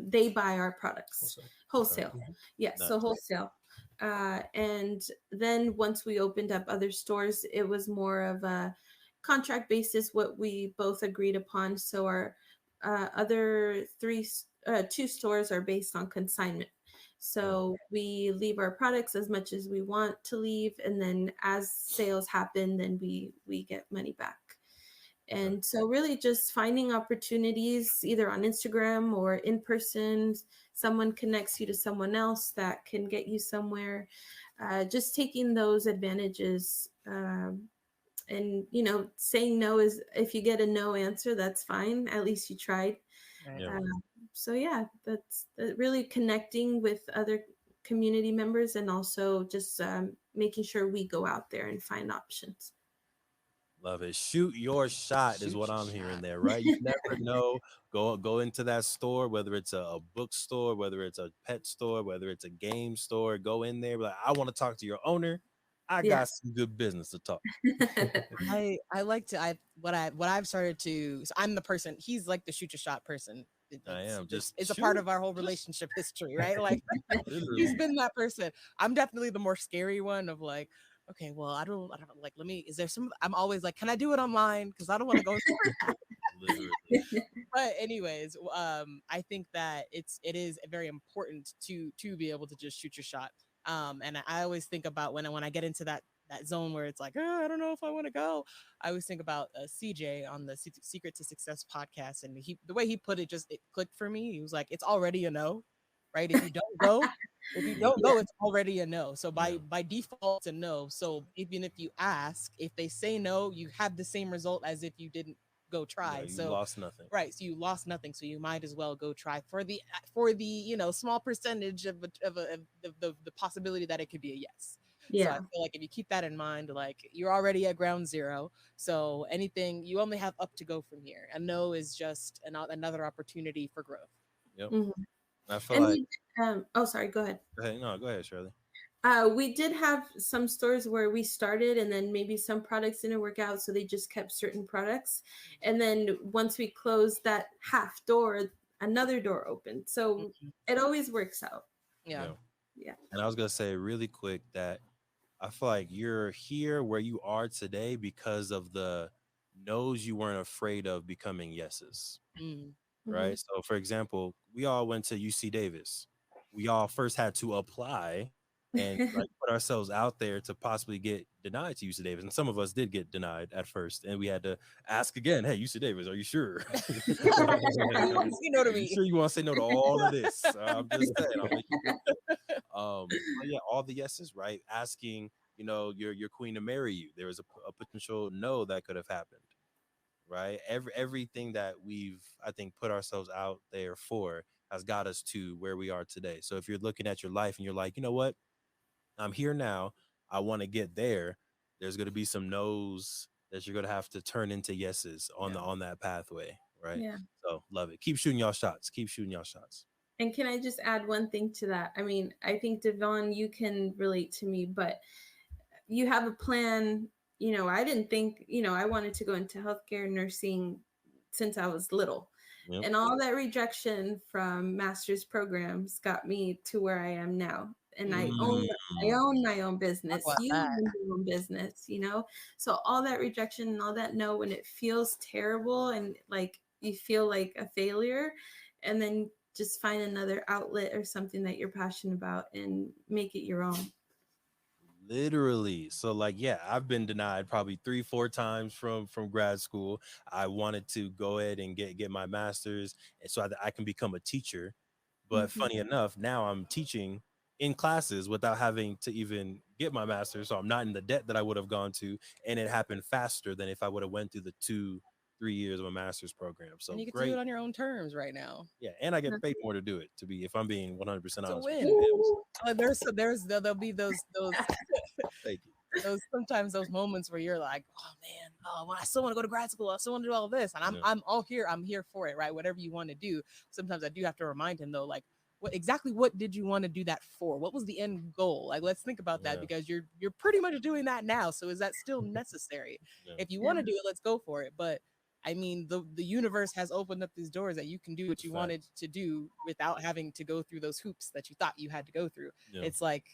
Speaker 3: they buy our products wholesale. Yes, so
Speaker 1: Nice.
Speaker 3: wholesale. And then once we opened up other stores, it was more of a contract basis, what we both agreed upon. So our other two stores are based on consignment. So we leave our products as much as we want to leave, and then as sales happen, then we get money back. And so really just finding opportunities either on Instagram or in person. Someone connects you to someone else that can get you somewhere. Just taking those advantages. And saying no is, if you get a no answer, that's fine. At least you tried.
Speaker 2: Right.
Speaker 1: Yeah.
Speaker 3: So yeah, that's really connecting with other community members, and also just making sure we go out there and find options.
Speaker 1: Love it. Shoot your shot is
Speaker 2: Shoot
Speaker 1: what
Speaker 2: your
Speaker 1: I'm hearing
Speaker 2: shot.
Speaker 1: there, right? You never know. Go into that store, whether it's a bookstore, whether it's a pet store, whether it's a game store. Go in there, be like, I want to talk to your owner. I
Speaker 3: Yeah.
Speaker 1: got some good business to talk.
Speaker 2: I like to what I've started to, so I'm the person, he's like the shoot your shot person.
Speaker 1: I am just
Speaker 2: It's a part
Speaker 1: shoot,
Speaker 2: of our whole
Speaker 1: just
Speaker 2: relationship history, right? Like he's
Speaker 1: literally.
Speaker 2: been that person. I'm definitely the more scary one of like, okay, well, I don't like, let me, is there some, I'm always like, can I do it online? Because I don't want to go.
Speaker 1: Literally.
Speaker 2: But anyways, I think that it is very important to be able to just shoot your shot. And I always think about when I get into that zone where it's like, oh, I don't know if I want to go. I always think about CJ on the Secret to Success podcast, and the way he put it, just it clicked for me. He was like, it's already a no, right? If you don't
Speaker 3: Yeah.
Speaker 2: go, it's already a no. So
Speaker 1: Yeah.
Speaker 2: by default, it's a no. So even if you ask, if they say no, you have the same result as if you didn't go
Speaker 1: Yeah,
Speaker 2: try.
Speaker 1: you
Speaker 2: So
Speaker 1: lost nothing.
Speaker 2: right, so you lost nothing, so you might as well go try for the small percentage of the possibility that it could be a yes. So I
Speaker 3: Yeah.
Speaker 2: feel like if you keep that in mind, like you're already at ground zero, so anything you only have up to go from here. A no is just another opportunity for growth.
Speaker 1: Yep.
Speaker 3: Mhm.
Speaker 1: I feel
Speaker 3: And
Speaker 1: like,
Speaker 3: oh, sorry, go ahead.
Speaker 1: go ahead. No, go ahead, Shirley.
Speaker 3: We did have some stores where we started and then maybe some products didn't work out, so they just kept certain products. And then once we closed that half door, another door opened. So
Speaker 2: Mhm.
Speaker 3: it always works out.
Speaker 2: Yeah.
Speaker 1: Yeah.
Speaker 3: Yeah.
Speaker 1: And I was gonna say really quick that I feel like you're here where you are today because of the no's you weren't afraid of becoming yeses.
Speaker 2: Mm.
Speaker 3: Hmm.
Speaker 1: Right? So, for example, we all went to UC Davis. We all first had to apply and like put ourselves out there to possibly get denied to UC Davis. And some of us did get denied at first, and we had to ask again, "Hey, UC Davis, are you sure?
Speaker 2: You want to say no to
Speaker 1: Are you
Speaker 2: me?
Speaker 1: sure you want to say no to all of this?" I'm just saying. I'll make you feel good. But yeah, all the yeses, right? Asking, your queen to marry you. There was a potential no that could have happened, right? Everything that we've, I think, put ourselves out there for has got us to where we are today. So if you're looking at your life and you're like, you know what, I'm here now, I want to get there, there's going to be some no's that you're going to have to turn into yeses on
Speaker 2: Yeah.
Speaker 1: the on that pathway, right?
Speaker 3: Yeah.
Speaker 1: So love it. Keep shooting y'all shots. Keep shooting y'all shots.
Speaker 3: And can I just add one thing to that? I mean, I think Devon, you can relate to me, but you have a plan. I didn't think, I wanted to go into healthcare nursing since I was little.
Speaker 1: Yep.
Speaker 3: And all that rejection from master's programs got me to where I am now. And I own
Speaker 1: Mm,
Speaker 3: my own
Speaker 2: Talk
Speaker 3: business.
Speaker 2: about
Speaker 3: You
Speaker 2: that.
Speaker 3: own your own business. So all that rejection and all that no, when it feels terrible and like you feel like a failure, and then just find another outlet or something that you're passionate about and make it your own.
Speaker 1: literally. So like, yeah, I've been denied probably 3 4 times from grad school. I wanted to go ahead and get my master's, and so that I can become a teacher. But
Speaker 3: Mhm.
Speaker 1: funny enough, now I'm teaching in classes without having to even get my master's, so I'm not in the debt that I would have gone to, and it happened faster than if I would have went through the 2 3 years of a master's program.
Speaker 2: And
Speaker 1: So
Speaker 2: you get to do it
Speaker 1: great.
Speaker 2: on your own terms right now.
Speaker 1: Yeah, and I get paid more to do it, to be, if I'm being 100%
Speaker 2: It's a
Speaker 1: honest with
Speaker 2: win.
Speaker 1: you.
Speaker 3: Woo!
Speaker 2: There'll be those
Speaker 1: Thank you.
Speaker 2: those sometimes those moments where you're like, oh man, oh well, I still want to go to grad school, I still want to do all this, and
Speaker 1: Yeah,
Speaker 2: I'm all here, I'm here for it, right? Whatever you want to do. Sometimes I do have to remind him though, like what did you want to do that for? What was the end goal? Like let's think about that
Speaker 1: yeah,
Speaker 2: because you're pretty much doing that now. So is that still necessary?
Speaker 1: yeah.
Speaker 2: If you
Speaker 3: Yeah.
Speaker 2: want to do it, let's go for it. But I mean, the universe has opened up these doors that you can do what you
Speaker 1: Fact.
Speaker 2: wanted to do without having to go through those hoops that you thought you had to go through.
Speaker 1: Yeah.
Speaker 2: It's like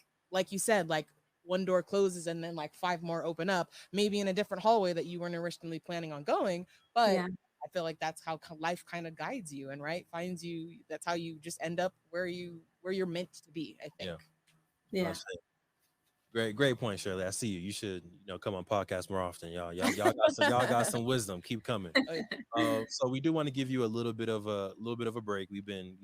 Speaker 2: you said, like one door closes and then like five more open up, maybe in a different hallway that you weren't originally planning on going. But
Speaker 3: Yeah.
Speaker 2: I feel like that's how life kind of guides you and right finds you. That's how you just end up where you're meant to be. I think.
Speaker 1: Yeah.
Speaker 3: Yeah.
Speaker 1: Much. Great point, Shirley. I see you. You should, come on podcasts more often, y'all. Y'all got some wisdom. Keep coming.
Speaker 2: Oh, yeah.
Speaker 1: So we do want to give you a little bit of a break. We've been,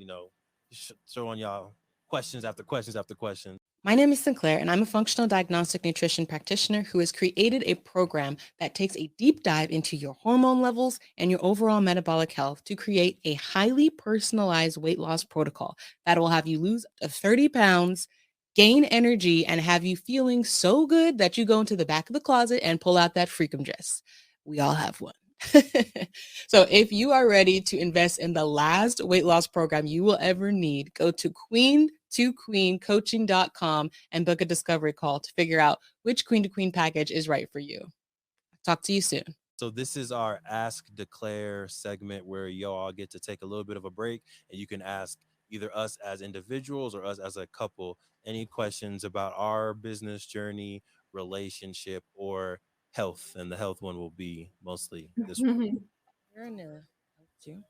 Speaker 1: throwing y'all questions after questions after questions.
Speaker 2: My name is Sinclair, and I'm a functional diagnostic nutrition practitioner who has created a program that takes a deep dive into your hormone levels and your overall metabolic health to create a highly personalized weight loss protocol that will have you lose up to 30 pounds, gain energy, and have you feeling so good that you go into the back of the closet and pull out that freakum dress. We all have one. So if you are ready to invest in the last weight loss program you will ever need, go to queen2queencoaching.com and book a discovery call to figure out which queen to queen package is right for you. Talk to you soon.
Speaker 1: So this is our Ask Declare segment where y'all get to take a little bit of a break, and you can ask either us as individuals or us as a couple any questions about our business journey, relationship, or health. And the health one will be mostly this one.
Speaker 2: You're in there. Too.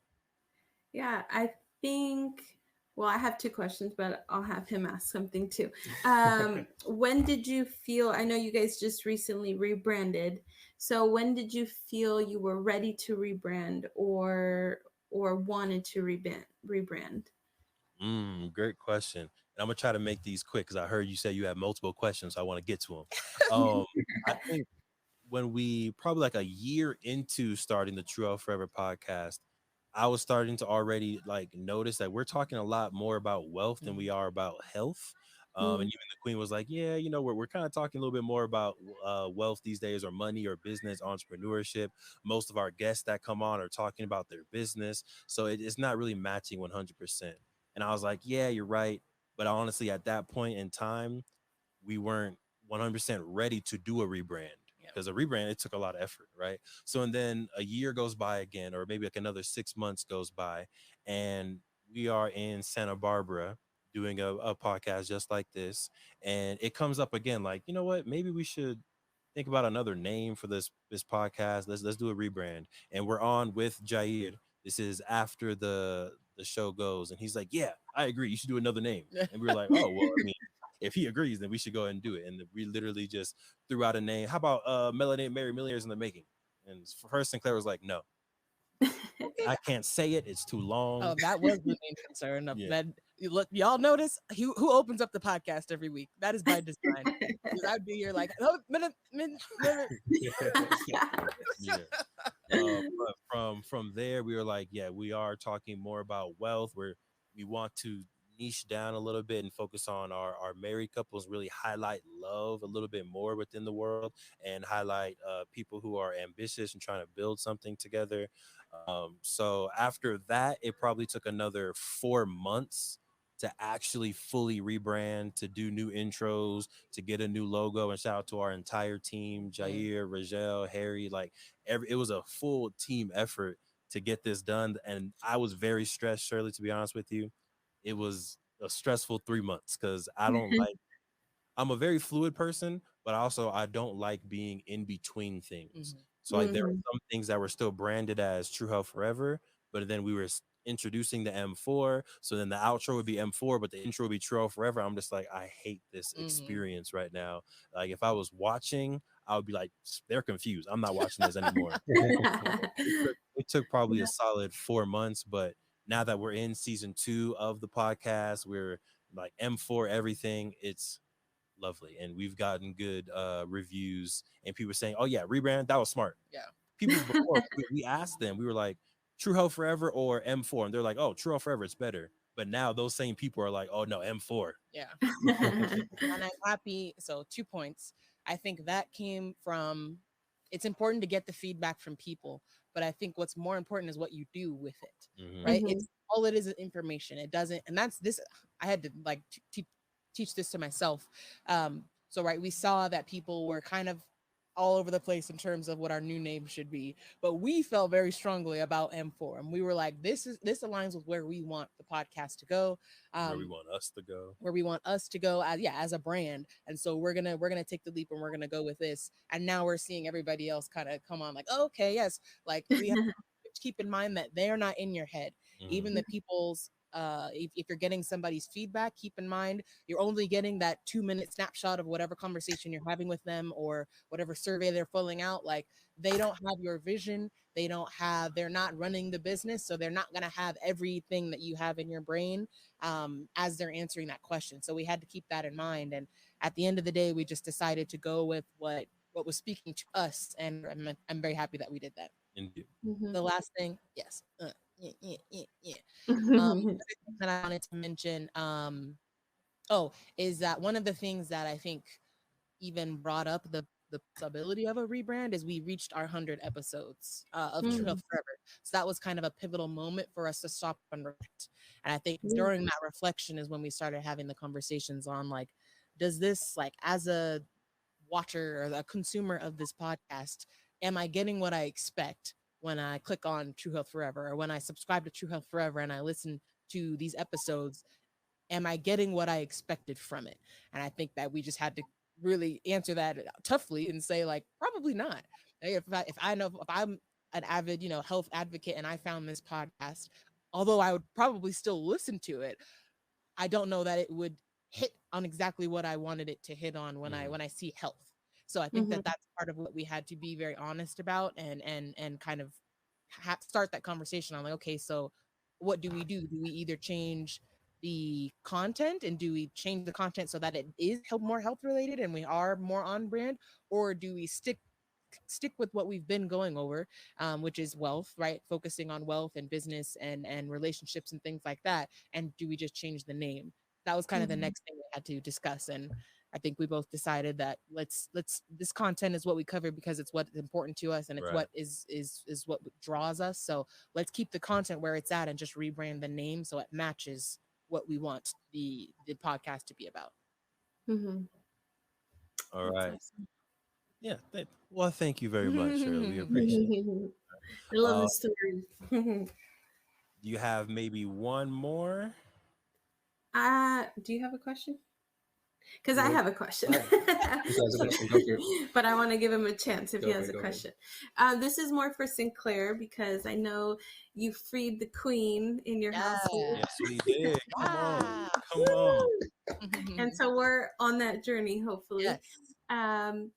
Speaker 3: Yeah, I think, well, I have two questions, but I'll have him ask something too. When did you feel, I know you guys just recently rebranded. So when did you feel you were ready to rebrand or wanted to rebrand?
Speaker 1: Great question. And I'm gonna try to make these quick because I heard you say you have multiple questions. So I want to get to them. I think when we probably like a year into starting the True Health Forever podcast, I was starting to already like notice that we're talking a lot more about wealth than we are about health. And
Speaker 3: Mm.
Speaker 1: even the queen was like, yeah, we're kind of talking a little bit more about wealth these days, or money, or business, entrepreneurship. Most of our guests that come on are talking about their business. So it's not really matching 100%. And I was like, yeah, you're right. But honestly, at that point in time, we weren't 100% ready to do a rebrand,
Speaker 2: Yeah.
Speaker 1: because a rebrand, it took a lot of effort, right? So, and then a year goes by again, or maybe like another 6 months goes by, and we are in Santa Barbara doing a podcast just like this, and it comes up again, like, you know what, maybe we should think about another name for this podcast. Let's do a rebrand. And we're on with Jair. This is after the show goes, and he's like, "Yeah, I agree. You should do another name." And we were like, "Oh well, I mean, if he agrees, then we should go ahead and do it." And we literally just threw out a name. How about Melanated Married Millionaires in the making? And for her, Sinclair was like, "No, I can't say it. It's too long."
Speaker 2: Oh, that was the main concern of
Speaker 1: Yeah.
Speaker 2: that. Look, y'all notice who opens up the podcast every week? That is by design. I'd be here like, oh, minute.
Speaker 1: Yeah. But from there, we were like, yeah, we are talking more about wealth, where we want to niche down a little bit and focus on our married couples, really highlight love a little bit more within the world, and highlight people who are ambitious and trying to build something together. So after that, it probably took another 4 months to actually fully rebrand, to do new intros, to get a new logo. And shout out to our entire team, Jair, Rajel, Harry, like it was a full team effort to get this done. And I was very stressed, Shirley, to be honest with you. It was a stressful 3 months, because I don't like, I'm a very fluid person, but also I don't like being in between things. So like there were some things that were still branded as True Health Forever, but then we were introducing the M4. So then the outro would be M4, but the intro would be True Health Forever. I'm just like, I hate this experience right now. Like if I was watching, I would be like, they're confused. I'm not watching this anymore. It took probably a solid 4 months, but now that we're in season 2 of the podcast, we're like M4 everything. It's lovely, and we've gotten good reviews, and people saying, "Oh yeah, rebrand, that was smart."
Speaker 2: Yeah.
Speaker 1: People before, we asked them, we were like, "True Health Forever or M4?" And they're like, "Oh, True Health Forever, it's better." But now those same people are like, "Oh no, M4."
Speaker 2: Yeah. And I'm happy. So 2 points. I think that came from, it's important to get the feedback from people, but I think what's more important is what you do with it, right? It's all it is information. It doesn't, and that's this, I had to like teach this to myself. So, right, we saw that people were kind of all over the place in terms of what our new name should be, but we felt very strongly about M4, and we were like, this aligns with where we want the podcast to go,
Speaker 1: where we want us to go,
Speaker 2: as a brand. And so we're gonna take the leap, and we're gonna go with this. And now we're seeing everybody else kind of come on like, oh, okay, yes, like we have to keep in mind that they're not in your head. Even the people's if you're getting somebody's feedback, keep in mind you're only getting that 2-minute snapshot of whatever conversation you're having with them, or whatever survey they're filling out. Like, they don't have your vision, they're not running the business, so they're not going to have everything that you have in your brain as they're answering that question. So we had to keep that in mind, and at the end of the day, we just decided to go with what was speaking to us, and I'm very happy that we did that.
Speaker 1: Indeed.
Speaker 2: The last thing, yes, yeah. That I wanted to mention, is that one of the things that I think even brought up the possibility of a rebrand is we reached our 100 episodes of True Health Forever. So that was kind of a pivotal moment for us to stop and reflect. And I think during that reflection is when we started having the conversations on, like, does this, like, as a watcher or a consumer of this podcast, am I getting what I expect when I click on True Health Forever, or when I subscribe to True Health Forever and I listen to these episodes? Am I getting what I expected from it? And I think that we just had to really answer that toughly and say, like, probably not. If I'm an avid, health advocate, and I found this podcast, although I would probably still listen to it, I don't know that it would hit on exactly what I wanted it to hit on when I see health. So I think that that's part of what we had to be very honest about, and kind of start that conversation on, like, okay, so what do we do? Do we either change the content, and do we change the content so that it is more health related and we are more on brand, or do we stick with what we've been going over, which is wealth, right? Focusing on wealth and business and relationships and things like that. And do we just change the name? That was kind of the next thing we had to discuss. And I think we both decided that let's this content is what we cover because it's what's important to us, and it's what is what draws us. So let's keep the content where it's at and just rebrand the name so it matches what we want the podcast to be about.
Speaker 1: All
Speaker 3: That's
Speaker 1: right.
Speaker 3: awesome.
Speaker 1: Yeah. Well, thank you very much, Shirley. We appreciate it.
Speaker 3: I love
Speaker 1: Uh,
Speaker 3: the story.
Speaker 1: you have maybe one more?
Speaker 3: Do you have a question? Because I
Speaker 4: Well,
Speaker 3: have a question.
Speaker 4: I, who has a question? Go for it.
Speaker 3: But I want to give him a chance if he
Speaker 4: Go for
Speaker 3: has
Speaker 4: it.
Speaker 3: a
Speaker 4: Go for it.
Speaker 3: question. This is more for Sinclair because I know you freed the queen in your household.
Speaker 1: Yes, we did. Come on.
Speaker 2: Yeah.
Speaker 1: Come on.
Speaker 3: And so we're on that journey, hopefully.
Speaker 2: Yes.
Speaker 3: Um,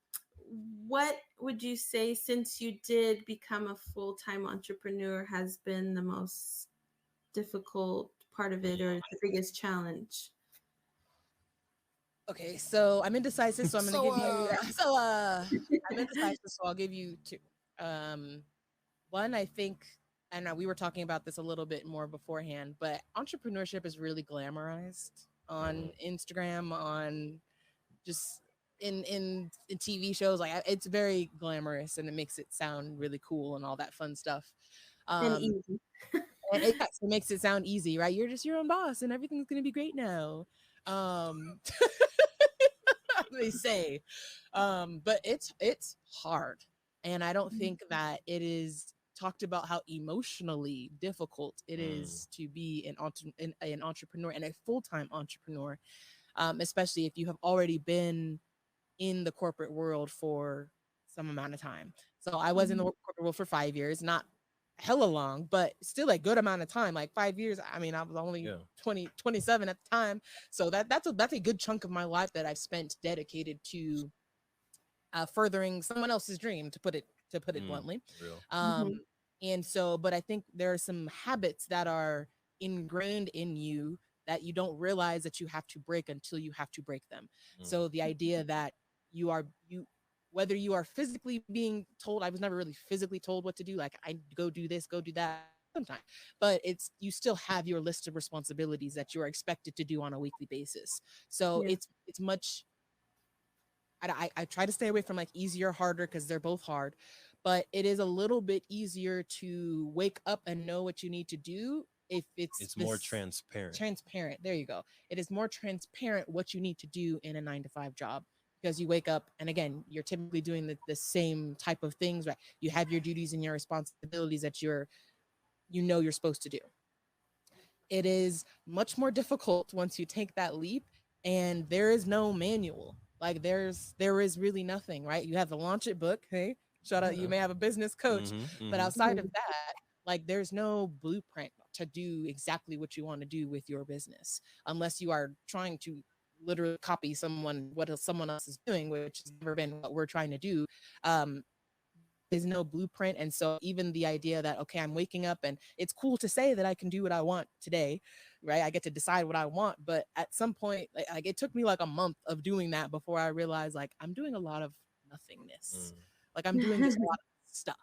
Speaker 3: what would you say, since you did become a full-time entrepreneur, has been the most difficult part of it or the biggest challenge?
Speaker 2: Okay, so I'm indecisive, so I'm gonna
Speaker 1: So,
Speaker 2: give you I'm indecisive, so I'll give you two. Um One, I think, and we were talking about this a little bit more beforehand, but entrepreneurship is really glamorized on Instagram, on just in TV shows. Like it's very glamorous, and it makes it sound really cool and all that fun stuff.
Speaker 3: And
Speaker 2: Um,
Speaker 3: easy.
Speaker 2: yes, it makes it sound easy, right? You're just your own boss, and everything's gonna be great now. Um, they say, but it's hard, and I don't think that it is talked about how emotionally difficult it
Speaker 1: mm,
Speaker 2: is to be an entrepreneur and a full-time entrepreneur, especially if you have already been in the corporate world for some amount of time. So I was in the corporate world for 5 years, not hella long, but still a good amount of time. Like 5 years. I mean, I was only
Speaker 1: yeah.
Speaker 2: 27 at the time. So that's a good chunk of my life that I've spent dedicated to furthering someone else's dream, to put it
Speaker 1: Mm,
Speaker 2: bluntly.
Speaker 1: real.
Speaker 2: Um, and so, but I think there are some habits that are ingrained in you that you don't realize that you have to break until you have to break them.
Speaker 1: Mm,
Speaker 2: So the idea that you whether you are physically being told, I was never really physically told what to do, like I go do this, go do that sometimes, but it's you still have your list of responsibilities that you are expected to do on a weekly basis. So
Speaker 3: Yeah.
Speaker 2: it's much I try to stay away from like easier, harder because they're both hard, but it is a little bit easier to wake up and know what you need to do if it's
Speaker 1: it's more
Speaker 2: this
Speaker 1: transparent.
Speaker 2: transparent. There you go. It is more transparent what you need to do in a 9 to 5 job because you wake up and again, you're typically doing the same type of things, right? You have your duties and your responsibilities that you're supposed to do. It is much more difficult once you take that leap and there is no manual. Like there is really nothing, right? You have the launch it book. Hey, shout out, you
Speaker 1: Yeah.
Speaker 2: may have a business coach, but
Speaker 1: Mm-hmm.
Speaker 2: outside of that, like there's no blueprint to do exactly what you want to do with your business unless you are trying to literally copy someone else is doing, which has never been what we're trying to do. um there's no blueprint. And so even the idea that, okay, I'm waking up and it's cool to say that I can do what I want today, right? I get to decide what I want. But at some point, like it took me like a month of doing that before I realized like I'm doing a lot of nothingness.
Speaker 1: Mm,
Speaker 2: Like I'm doing just a lot of stuff,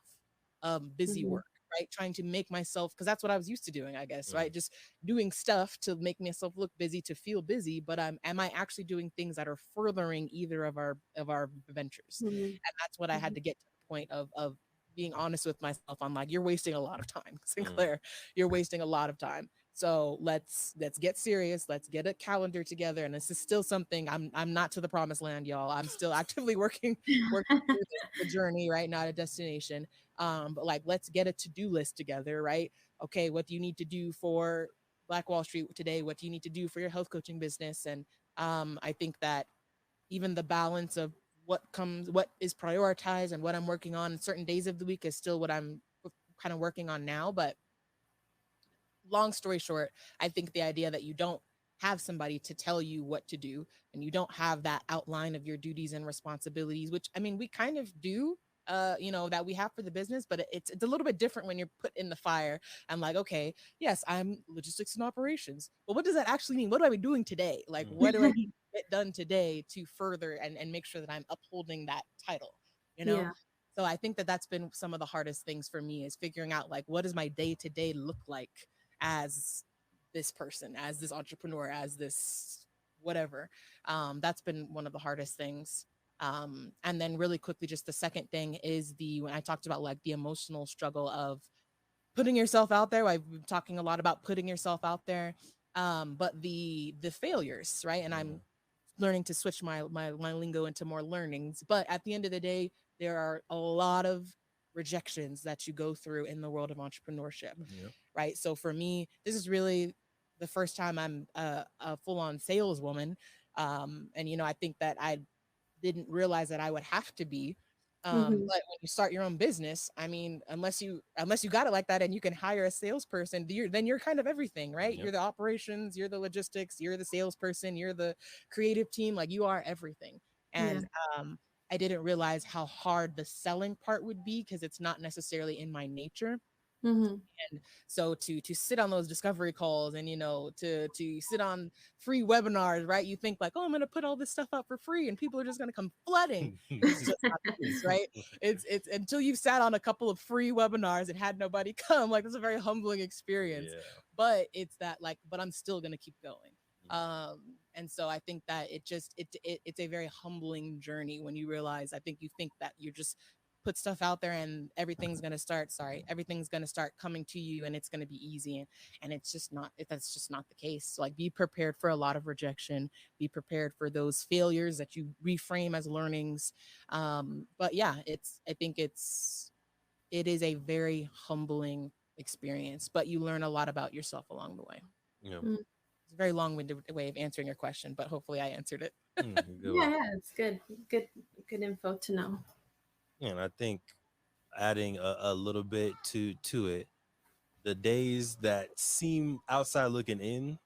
Speaker 2: busy
Speaker 3: Mhm.
Speaker 2: work, right? Trying to make myself, because that's what I was used to doing, I guess,
Speaker 1: mm,
Speaker 2: right? Just doing stuff to make myself look busy, to feel busy. But am I actually doing things that are furthering either of our ventures?
Speaker 3: Mhm.
Speaker 2: And that's what I had to get to the point of being honest with myself on, like, you're wasting a lot of time,
Speaker 1: mm,
Speaker 2: Sinclair. You're wasting a lot of time. So let's get serious. Let's get a calendar together. And this is still something I'm not to the promised land, y'all. I'm still actively working through the journey, right? Not a destination. But like let's get a to-do list together, right? Okay, what do you need to do for Black Wall Street today? What do you need to do for your health coaching business? And I think that even the balance of what is prioritized and what I'm working on certain days of the week is still what I'm kind of working on now. But long story short, I think the idea that you don't have somebody to tell you what to do and you don't have that outline of your duties and responsibilities, which I mean, we kind of do, that we have for the business, but it's a little bit different when you're put in the fire and like, okay, yes, I'm logistics and operations, but what does that actually mean? What am I doing today? Like,
Speaker 1: mm,
Speaker 2: what do I get done today to further and make sure that I'm upholding that title, you know?
Speaker 3: Yeah.
Speaker 2: So I think that that's been some of the hardest things for me is figuring out like, what does my day to day look like as this person, as this entrepreneur, as this whatever. That's been one of the hardest things. And then really quickly, just the second thing is when I talked about like the emotional struggle of putting yourself out there. I've been talking a lot about putting yourself out there. But the failures, right? And
Speaker 1: mm,
Speaker 2: learning to switch my lingo into more learnings. But at the end of the day, there are a lot of rejections that you go through in the world of entrepreneurship,
Speaker 1: Yeah.
Speaker 2: right? So for me, this is really the first time I'm a full-on saleswoman. And I think that I didn't realize that I would have to be.
Speaker 3: Mhm.
Speaker 2: But when you start your own business, I mean, unless you got it like that and you can hire a salesperson, then you're kind of everything, right?
Speaker 1: Yep.
Speaker 2: You're the operations, you're the logistics, you're the salesperson, you're the creative team, like you are everything.
Speaker 3: Yeah.
Speaker 2: And I didn't realize how hard the selling part would be because it's not necessarily in my nature.
Speaker 3: Mhm.
Speaker 2: And so to sit on those discovery calls and to sit on free webinars, right? You think like, oh, I'm gonna put all this stuff out for free and people are just gonna come flooding. It's just not the case, right? It's until you've sat on a couple of free webinars and had nobody come, like it's a very humbling experience.
Speaker 1: Yeah.
Speaker 2: But it's that like, but I'm still gonna keep going.
Speaker 1: Yeah.
Speaker 2: And so I think that it's a very humbling journey when you realize, I think you think that you're just put stuff out there and everything's going to start coming to you and it's going to be easy, and it's just not, that's just not the case. So like, be prepared for a lot of rejection, be prepared for those failures that you reframe as learnings. But yeah, it is a very humbling experience, but you learn a lot about yourself along the way.
Speaker 1: Yeah.
Speaker 2: It's a very long-winded way of answering your question, but hopefully I answered it.
Speaker 1: Good
Speaker 3: Yeah,
Speaker 1: one.
Speaker 3: yeah, it's good info to know.
Speaker 1: And I think adding a little bit to it, the days that seem outside looking in,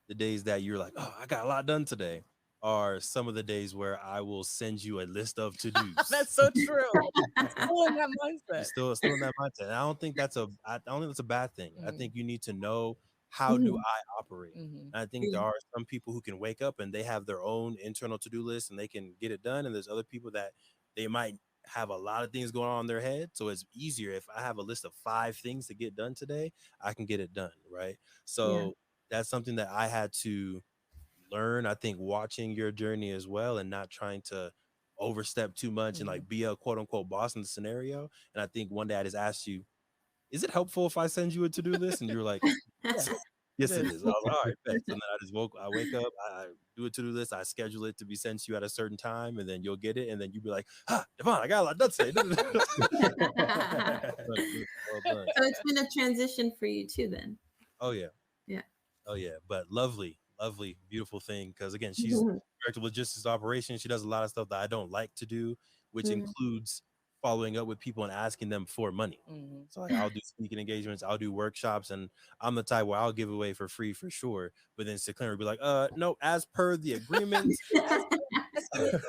Speaker 1: the days that you're like, oh, I got a lot done today, are some of the days where I will send you a list of to dos.
Speaker 2: That's so true. Still in that
Speaker 1: You're
Speaker 2: mindset.
Speaker 1: still in that mindset. And I don't think that's a bad thing. I
Speaker 2: Mhm.
Speaker 1: think you need to know, how do
Speaker 3: Mhm.
Speaker 1: I operate?
Speaker 2: Mhm.
Speaker 1: And I think there are some people who can wake up and they have their own internal to-do list and they can get it done. And there's other people that they might have a lot of things going on in their head. So it's easier if I have a list of 5 things to get done today, I can get it done, right?
Speaker 3: Yeah.
Speaker 1: So that's something that I had to learn, I think, watching your journey as well, and not trying to overstep too much and
Speaker 2: Mhm.
Speaker 1: like be a quote unquote boss in the scenario. And I think one day I just asked you, is it helpful if I send you a to-do list? And you were like,
Speaker 2: Yes.
Speaker 1: yes, it
Speaker 2: It
Speaker 1: is. I was like, all right, bet. So then I wake up, I do a to-do list, I schedule it to be sent to you at a certain time, and then you'll get it, and then you'll be like, Devon, I got a lot done today. Well done.
Speaker 3: So it's been a transition for you too, then.
Speaker 1: Oh yeah.
Speaker 3: Yeah.
Speaker 1: Oh yeah. But lovely, lovely, beautiful thing. Because again, she's director of logistics operations. She does a lot of stuff that I don't like to do, which
Speaker 3: Mhm.
Speaker 1: includes following up with people and asking them for money.
Speaker 2: Mhm.
Speaker 1: So like, I'll do speaking engagements, I'll do workshops, and I'm the type where I'll give away for free for sure. But then Sinclair would be like, no, as per the agreement,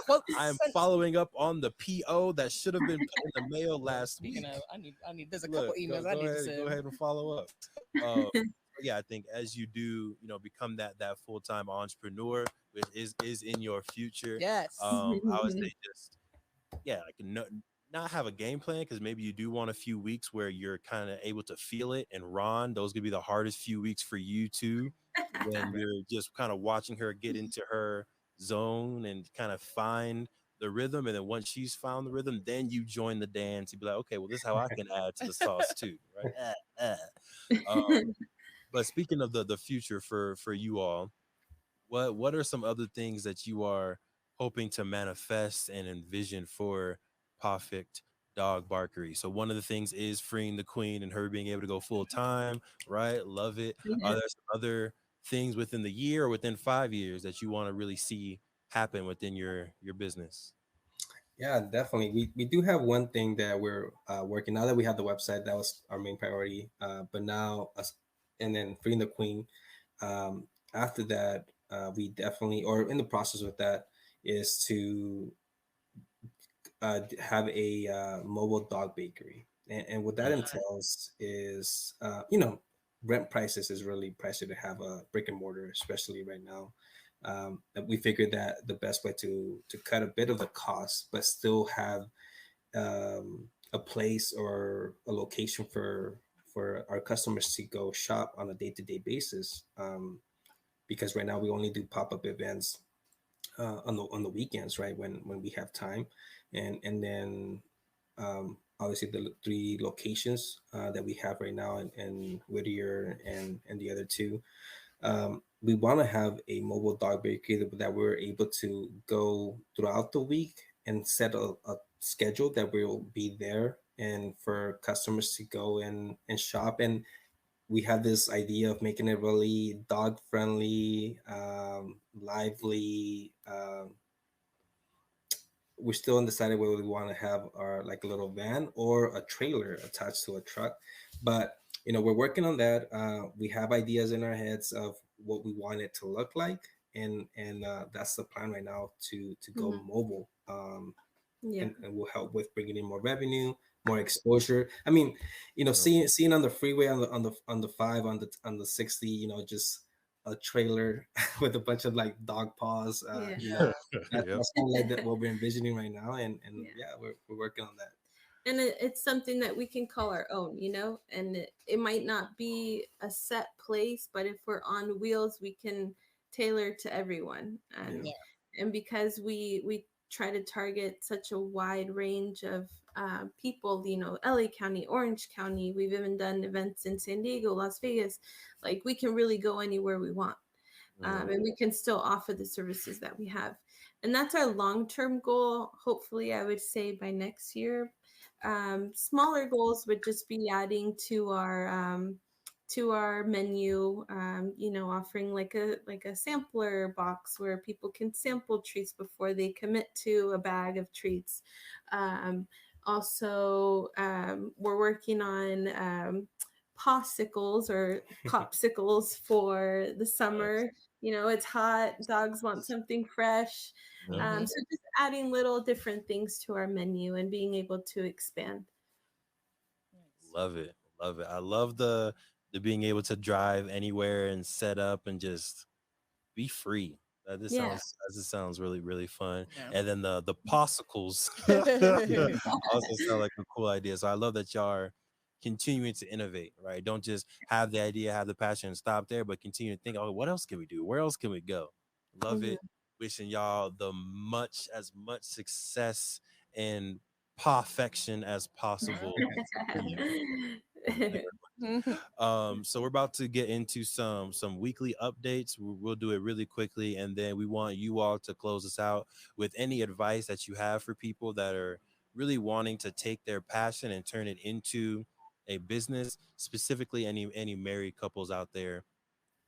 Speaker 2: Quote
Speaker 1: I am
Speaker 2: sent.
Speaker 1: following up on the PO that should have been put in the mail last
Speaker 2: Speaking
Speaker 1: week.
Speaker 2: of, I need. There's a couple
Speaker 1: Look,
Speaker 2: emails I need to send.
Speaker 1: go ahead and follow up. Uh, yeah, I think as you do, become that full-time entrepreneur, which is in your future.
Speaker 2: Yes.
Speaker 1: I would say just, yeah, like, not have a game plan, because maybe you do want a few weeks where you're kind of able to feel it. And Ron, those could be the hardest few weeks for you too, when you're just kind of watching her get into her zone and kind of find the rhythm. And then once she's found the rhythm, then you join the dance. You'd be like, okay, well, this is how I can add to the sauce too, right? But speaking of the future for you all, what are some other things that you are hoping to manifest and envision for Pawfect Dog Barkery? So one of the things is freeing the queen and her being able to go full time, right? Love it. Are
Speaker 3: Yeah.
Speaker 1: there some other things within the year or within 5 years that you want to really see happen within your business?
Speaker 4: Yeah, definitely. We do have one thing that we're working now that we have the website. That was our main priority. But now, and then freeing the queen. After that, we definitely, or in the process with that, is to have a mobile dog bakery. And what that entails is, rent prices is really pricey to have a brick and mortar, especially right now. And we figured that the best way to cut a bit of the cost, but still have a place or a location for our customers to go shop on a day-to-day basis. Because right now we only do pop-up events on the weekends, right, when we have time, and then obviously the 3 locations that we have right now in Whittier and the other 2. We want to have a mobile dog bakery that we're able to go throughout the week and set a schedule that we'll be there and for customers to go and shop. And we have this idea of making it really dog friendly, lively. We're still undecided whether we want to have our like a little van or a trailer attached to a truck, but we're working on that. We have ideas in our heads of what we want it to look like, and that's the plan right now to go
Speaker 3: Mhm.
Speaker 4: mobile.
Speaker 3: Yeah.
Speaker 4: And will help with bringing in more revenue, more exposure. I mean,
Speaker 1: Yeah.
Speaker 4: seeing on the freeway on the 5 on the 60, just a trailer with a bunch of like dog paws.
Speaker 3: Yeah.
Speaker 1: Yep.
Speaker 4: That's kind of like what we're envisioning right now, and
Speaker 3: Yeah.
Speaker 4: yeah, we're working on that.
Speaker 3: And it's something that we can call our own, and it might not be a set place, but if we're on wheels, we can tailor to everyone.
Speaker 4: Yeah.
Speaker 3: and
Speaker 2: Yeah.
Speaker 3: and because we try to target such a wide range of people, LA County, Orange County, we've even done events in San Diego, Las Vegas. Like, we can really go anywhere we want,
Speaker 1: Mhm.
Speaker 3: and we can still offer the services that we have. And that's our long-term goal. Hopefully, I would say by next year. Smaller goals would just be adding to our menu, offering like a sampler box where people can sample treats before they commit to a bag of treats. Um, Also, we're working on popsicles or popsicles for the
Speaker 1: Nice.
Speaker 3: summer. It's hot, dogs want something fresh.
Speaker 1: Yep.
Speaker 3: So just adding little different things to our menu and being able to expand.
Speaker 2: Nice.
Speaker 1: Love it. Love it. I love the being able to drive anywhere and set up and just be free.
Speaker 3: Yeah.
Speaker 1: This sounds really really fun.
Speaker 2: Yeah.
Speaker 1: And then the popsicles also sound like a cool idea. So I love that y'all are continuing to innovate, right? Don't just have the idea, have the passion, and stop there, but continue to think, oh, what else can we do? Where else can we go? Love
Speaker 3: Mhm.
Speaker 1: it. Wishing y'all as much success and perfection as possible. So we're about to get into some weekly updates. We'll do it really quickly, and then we want you all to close us out with any advice that you have for people that are really wanting to take their passion and turn it into a business. Specifically, any married couples out there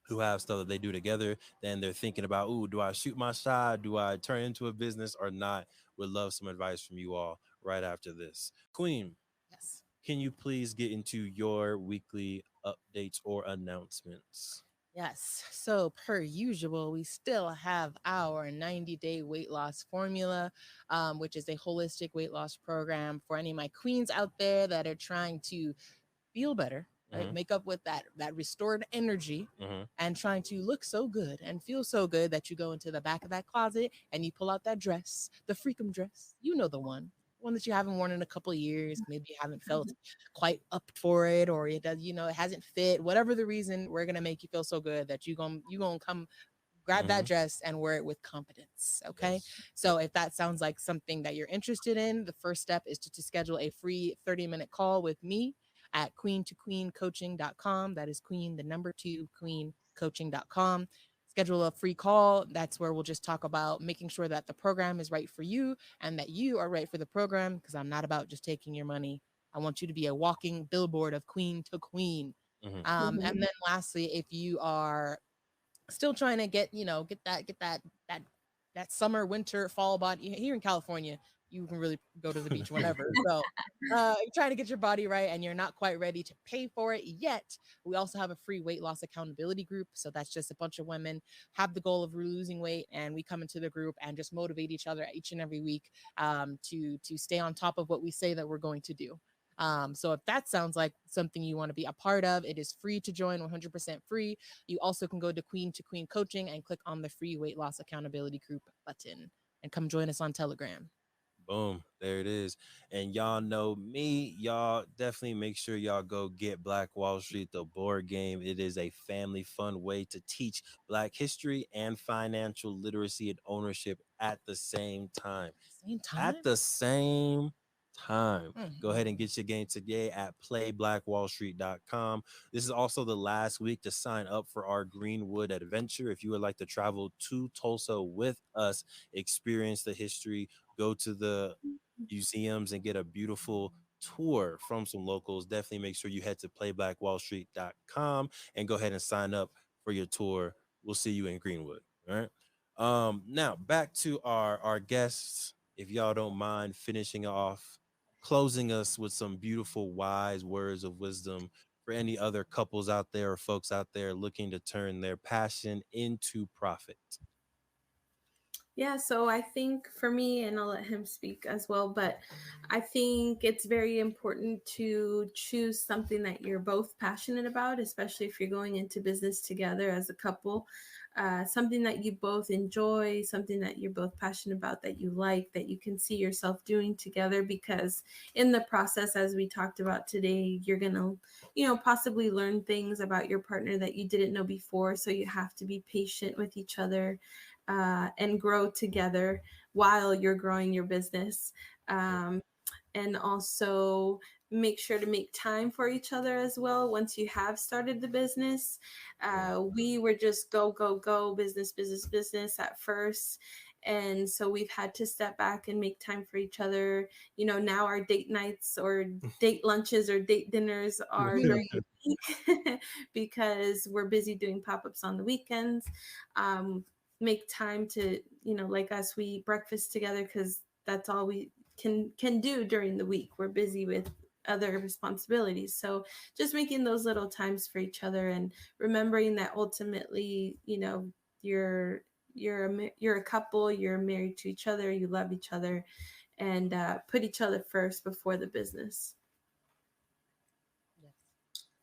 Speaker 1: who have stuff that they do together, then they're thinking about, ooh, do I shoot my shot? Do I turn it into a business or not? Would love some advice from you all right after this. Queen,
Speaker 2: Yes.
Speaker 1: can you please get into your weekly updates or announcements?
Speaker 2: Yes. So, per usual, we still have our 90-day weight loss formula, which is a holistic weight loss program for any of my queens out there that are trying to feel better, right?
Speaker 1: Mm-hmm.
Speaker 2: Make up with that restored energy
Speaker 1: Mm-hmm.
Speaker 2: and trying to look so good and feel so good that you go into the back of that closet and you pull out that dress, the freakum dress. You know the one that you haven't worn in a couple of years. Maybe you haven't felt quite up for it, or it does, it hasn't fit. Whatever the reason, we're gonna make you feel so good that you gonna come grab
Speaker 1: Mm-hmm.
Speaker 2: that dress and wear it with confidence. Okay.
Speaker 1: Yes.
Speaker 2: So if that sounds like something that you're interested in, the first step is to schedule a free 30-minute call with me at queen2queencoaching.com. That is queen, the number two, queencoaching.com. Schedule a free call. That's where we'll just talk about making sure that the program is right for you and that you are right for the program, because I'm not about just taking your money. I want you to be a walking billboard of queen to queen.
Speaker 1: Mm-hmm.
Speaker 3: Mhm.
Speaker 2: And then lastly, if you are still trying to get that summer, winter, fall body here in California, you can really go to the beach whenever. So you're trying to get your body right and you're not quite ready to pay for it yet. We also have a free weight loss accountability group. So that's just a bunch of women have the goal of losing weight, and we come into the group and just motivate each other each and every week to stay on top of what we say that we're going to do. So if that sounds like something you want to be a part of, it is free to join, 100% free. You also can go to Queen to Queen Coaching and click on the free weight loss accountability group button and come join us on Telegram.
Speaker 1: Boom, there it is. And y'all know me. Y'all definitely make sure y'all go get Black Wall Street, the board game. It is a family fun way to teach Black history and financial literacy and ownership at the same time.
Speaker 2: Same time?
Speaker 1: At the same time. Go ahead
Speaker 2: Mhm.
Speaker 1: and get your game today at playblackwallstreet.com. This is also the last week to sign up for our Greenwood adventure. If you would like to travel to Tulsa with us, experience the history, go to the museums, and get a beautiful tour from some locals, definitely make sure you head to playblackwallstreet.com and go ahead and sign up for your tour. We'll see you in Greenwood. All right. Now back to our guests. If y'all don't mind finishing off, closing us with some beautiful, wise words of wisdom for any other couples out there or folks out there looking to turn their passion into profit.
Speaker 3: Yeah, so I think for me, and I'll let him speak as well, but I think it's very important to choose something that you're both passionate about, especially if you're going into business together as a couple. Something that you both enjoy, something that you're both passionate about, that you like, that you can see yourself doing together. Because in the process, as we talked about today, you're going to, possibly learn things about your partner that you didn't know before. So you have to be patient with each other and grow together while you're growing your business. And also make sure to make time for each other as well once you have started the business. We were just go, go, go, business, business, business at first. And so we've had to step back and make time for each other. Now our date nights or date lunches or date dinners are during the week because we're busy doing pop-ups on the weekends. Make time to, like us, we eat breakfast together because that's all we can do during the week. We're busy with other responsibilities. So just making those little times for each other and remembering that ultimately, you're a couple, you're married to each other, you love each other, and put each other first before the business.
Speaker 2: Yes.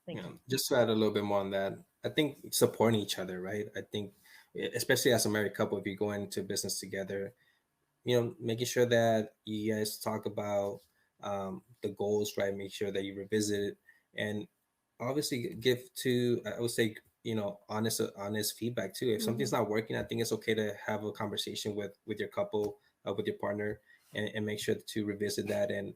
Speaker 2: Thank you.
Speaker 4: Just to add a little bit more on that, I think supporting each other, right? I think, especially as a married couple, if you go into business together, making sure that you guys talk about the goals, right? Make sure that you revisit it, and obviously give to, I would say, honest feedback too. If something's not working, I think it's okay to have a conversation with your couple, with your partner, and make sure to revisit that and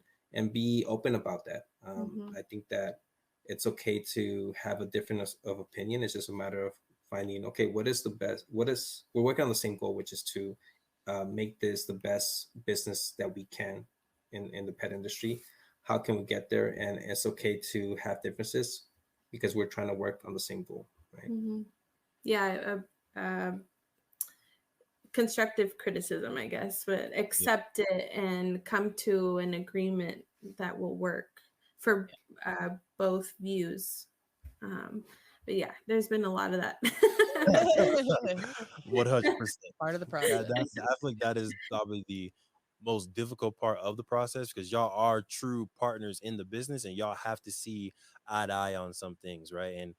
Speaker 4: be open about that. I think that it's okay to have a difference of opinion. It's just a matter of finding, okay, what is the best, we're working on the same goal, which is to make this the best business that we can in the pet industry. How can we get there? And it's okay to have differences because we're trying to work on the same goal, right?
Speaker 3: Yeah, constructive criticism, I guess, but accept it and come to an agreement that will work for both views. But yeah, there's been a lot of that.
Speaker 1: 100%.
Speaker 2: Part of the process.
Speaker 1: I think that is probably the most difficult part of the process because y'all are true partners in the business and y'all have to see eye to eye on some things, right? And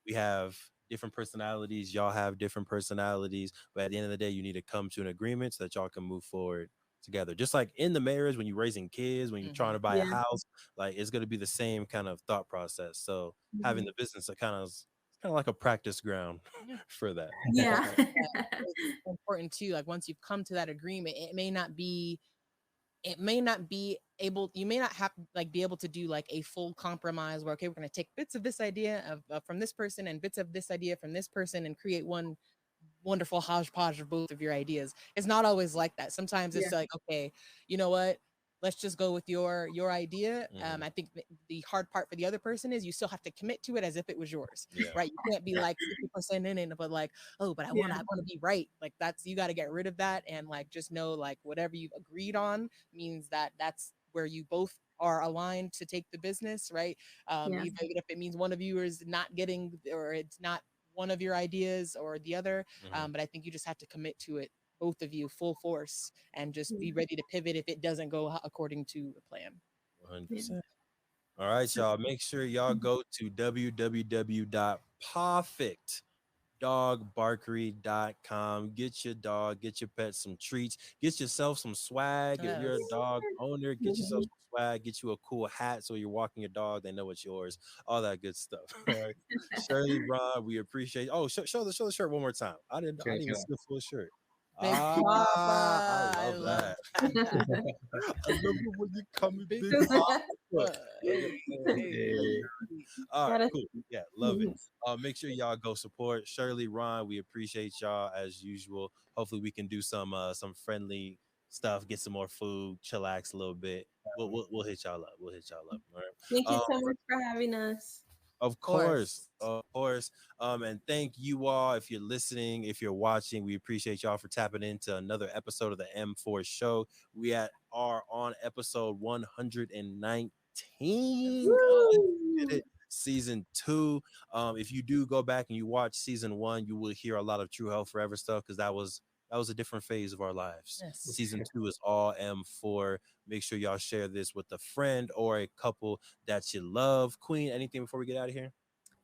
Speaker 1: we have different personalities, y'all have different personalities, but at the end of the day, you need to come to an agreement so that y'all can move forward together. Just like in the marriage, when you're raising kids, when you're trying to buy a house, like it's going to be the same kind of thought process. So having the business, it's kind of like a practice ground for that.
Speaker 3: Yeah.
Speaker 2: It's important too. Like once you've come to that agreement, it may not be able, you may not have like be able to do like a full compromise where, okay, we're going to take bits of this idea from this person and bits of this idea from this person and create one wonderful hodgepodge of both of your ideas. It's not always like that. Sometimes it's like, okay, you know what, let's just go with your idea. I think the hard part for the other person is you still have to commit to it as if it was yours, right? You can't be like 50% in it, but like, oh, but I want to be right. Like that's, you got to get rid of that and like just know like whatever you've agreed on means that that's where you both are aligned to take the business, right? Even if it means one of you is not getting, or it's not one of your ideas or the other, but I think you just have to commit to it, both of you, full force, and just be ready to pivot if it doesn't go according to the plan.
Speaker 1: 100%. All right, y'all. Make sure y'all go to www.pawfectdogbarkery.com. Get your dog, get your pet some treats, get yourself some swag. If you're a dog owner, get yourself some swag, get you a cool hat so you're walking your dog, they know it's yours, all that good stuff. All right. Shirley, Ron, we appreciate. Oh, show the shirt one more time. I didn't even see the full shirt.
Speaker 2: Big
Speaker 1: Ah,
Speaker 2: Papa.
Speaker 1: I love that. I love it when you come in
Speaker 2: Big
Speaker 1: big
Speaker 2: Papa.
Speaker 1: Papa.
Speaker 4: Hey.
Speaker 1: All right,
Speaker 3: Gotta-
Speaker 1: cool. Yeah, love it. Make sure y'all go support Shirley, Ron. We appreciate y'all as usual. Hopefully, we can do some friendly stuff, get some more food, chillax a little bit. We'll hit y'all up. We'll hit y'all up. All right.
Speaker 3: Thank you so much for having us.
Speaker 1: Of course, of course. And thank you all if you're listening, if you're watching. We appreciate y'all for tapping into another episode of the M4 Show. We are on episode 119. Did it. Season 2. If you do go back and you watch season 1, you will hear a lot of True Health Forever stuff because that was a different phase of our lives.
Speaker 2: Yes.
Speaker 1: Season 2 is all M4. Make sure y'all share this with a friend or a couple that you love. Queen, anything before we get out of here?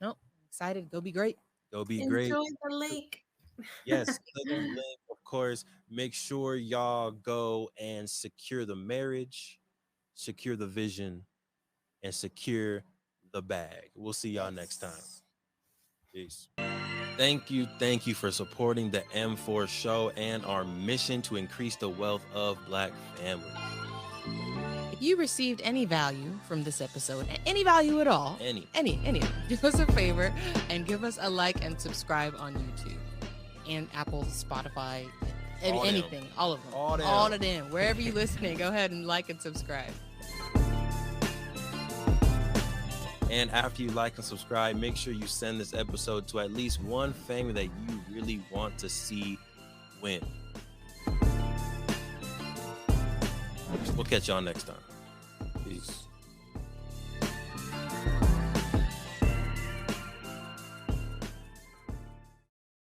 Speaker 2: Nope. Excited. Go be great.
Speaker 1: Go be
Speaker 3: Enjoy
Speaker 1: great.
Speaker 3: the link.
Speaker 1: Yes, click the link, of course. Make sure y'all go and secure the marriage, secure the vision, and secure the bag. We'll see y'all next time. Peace. Thank you for supporting the M4 Show and our mission to increase the wealth of Black families.
Speaker 2: If you received any value from this episode, any value at all, any, do us a favor and give us a like and subscribe on YouTube and Apple, Spotify, anything, all of them, all of them. Wherever you're listening, go ahead and like and subscribe.
Speaker 1: And after you like and subscribe, make sure you send this episode to at least one family that you really want to see win. We'll catch y'all next time. Peace.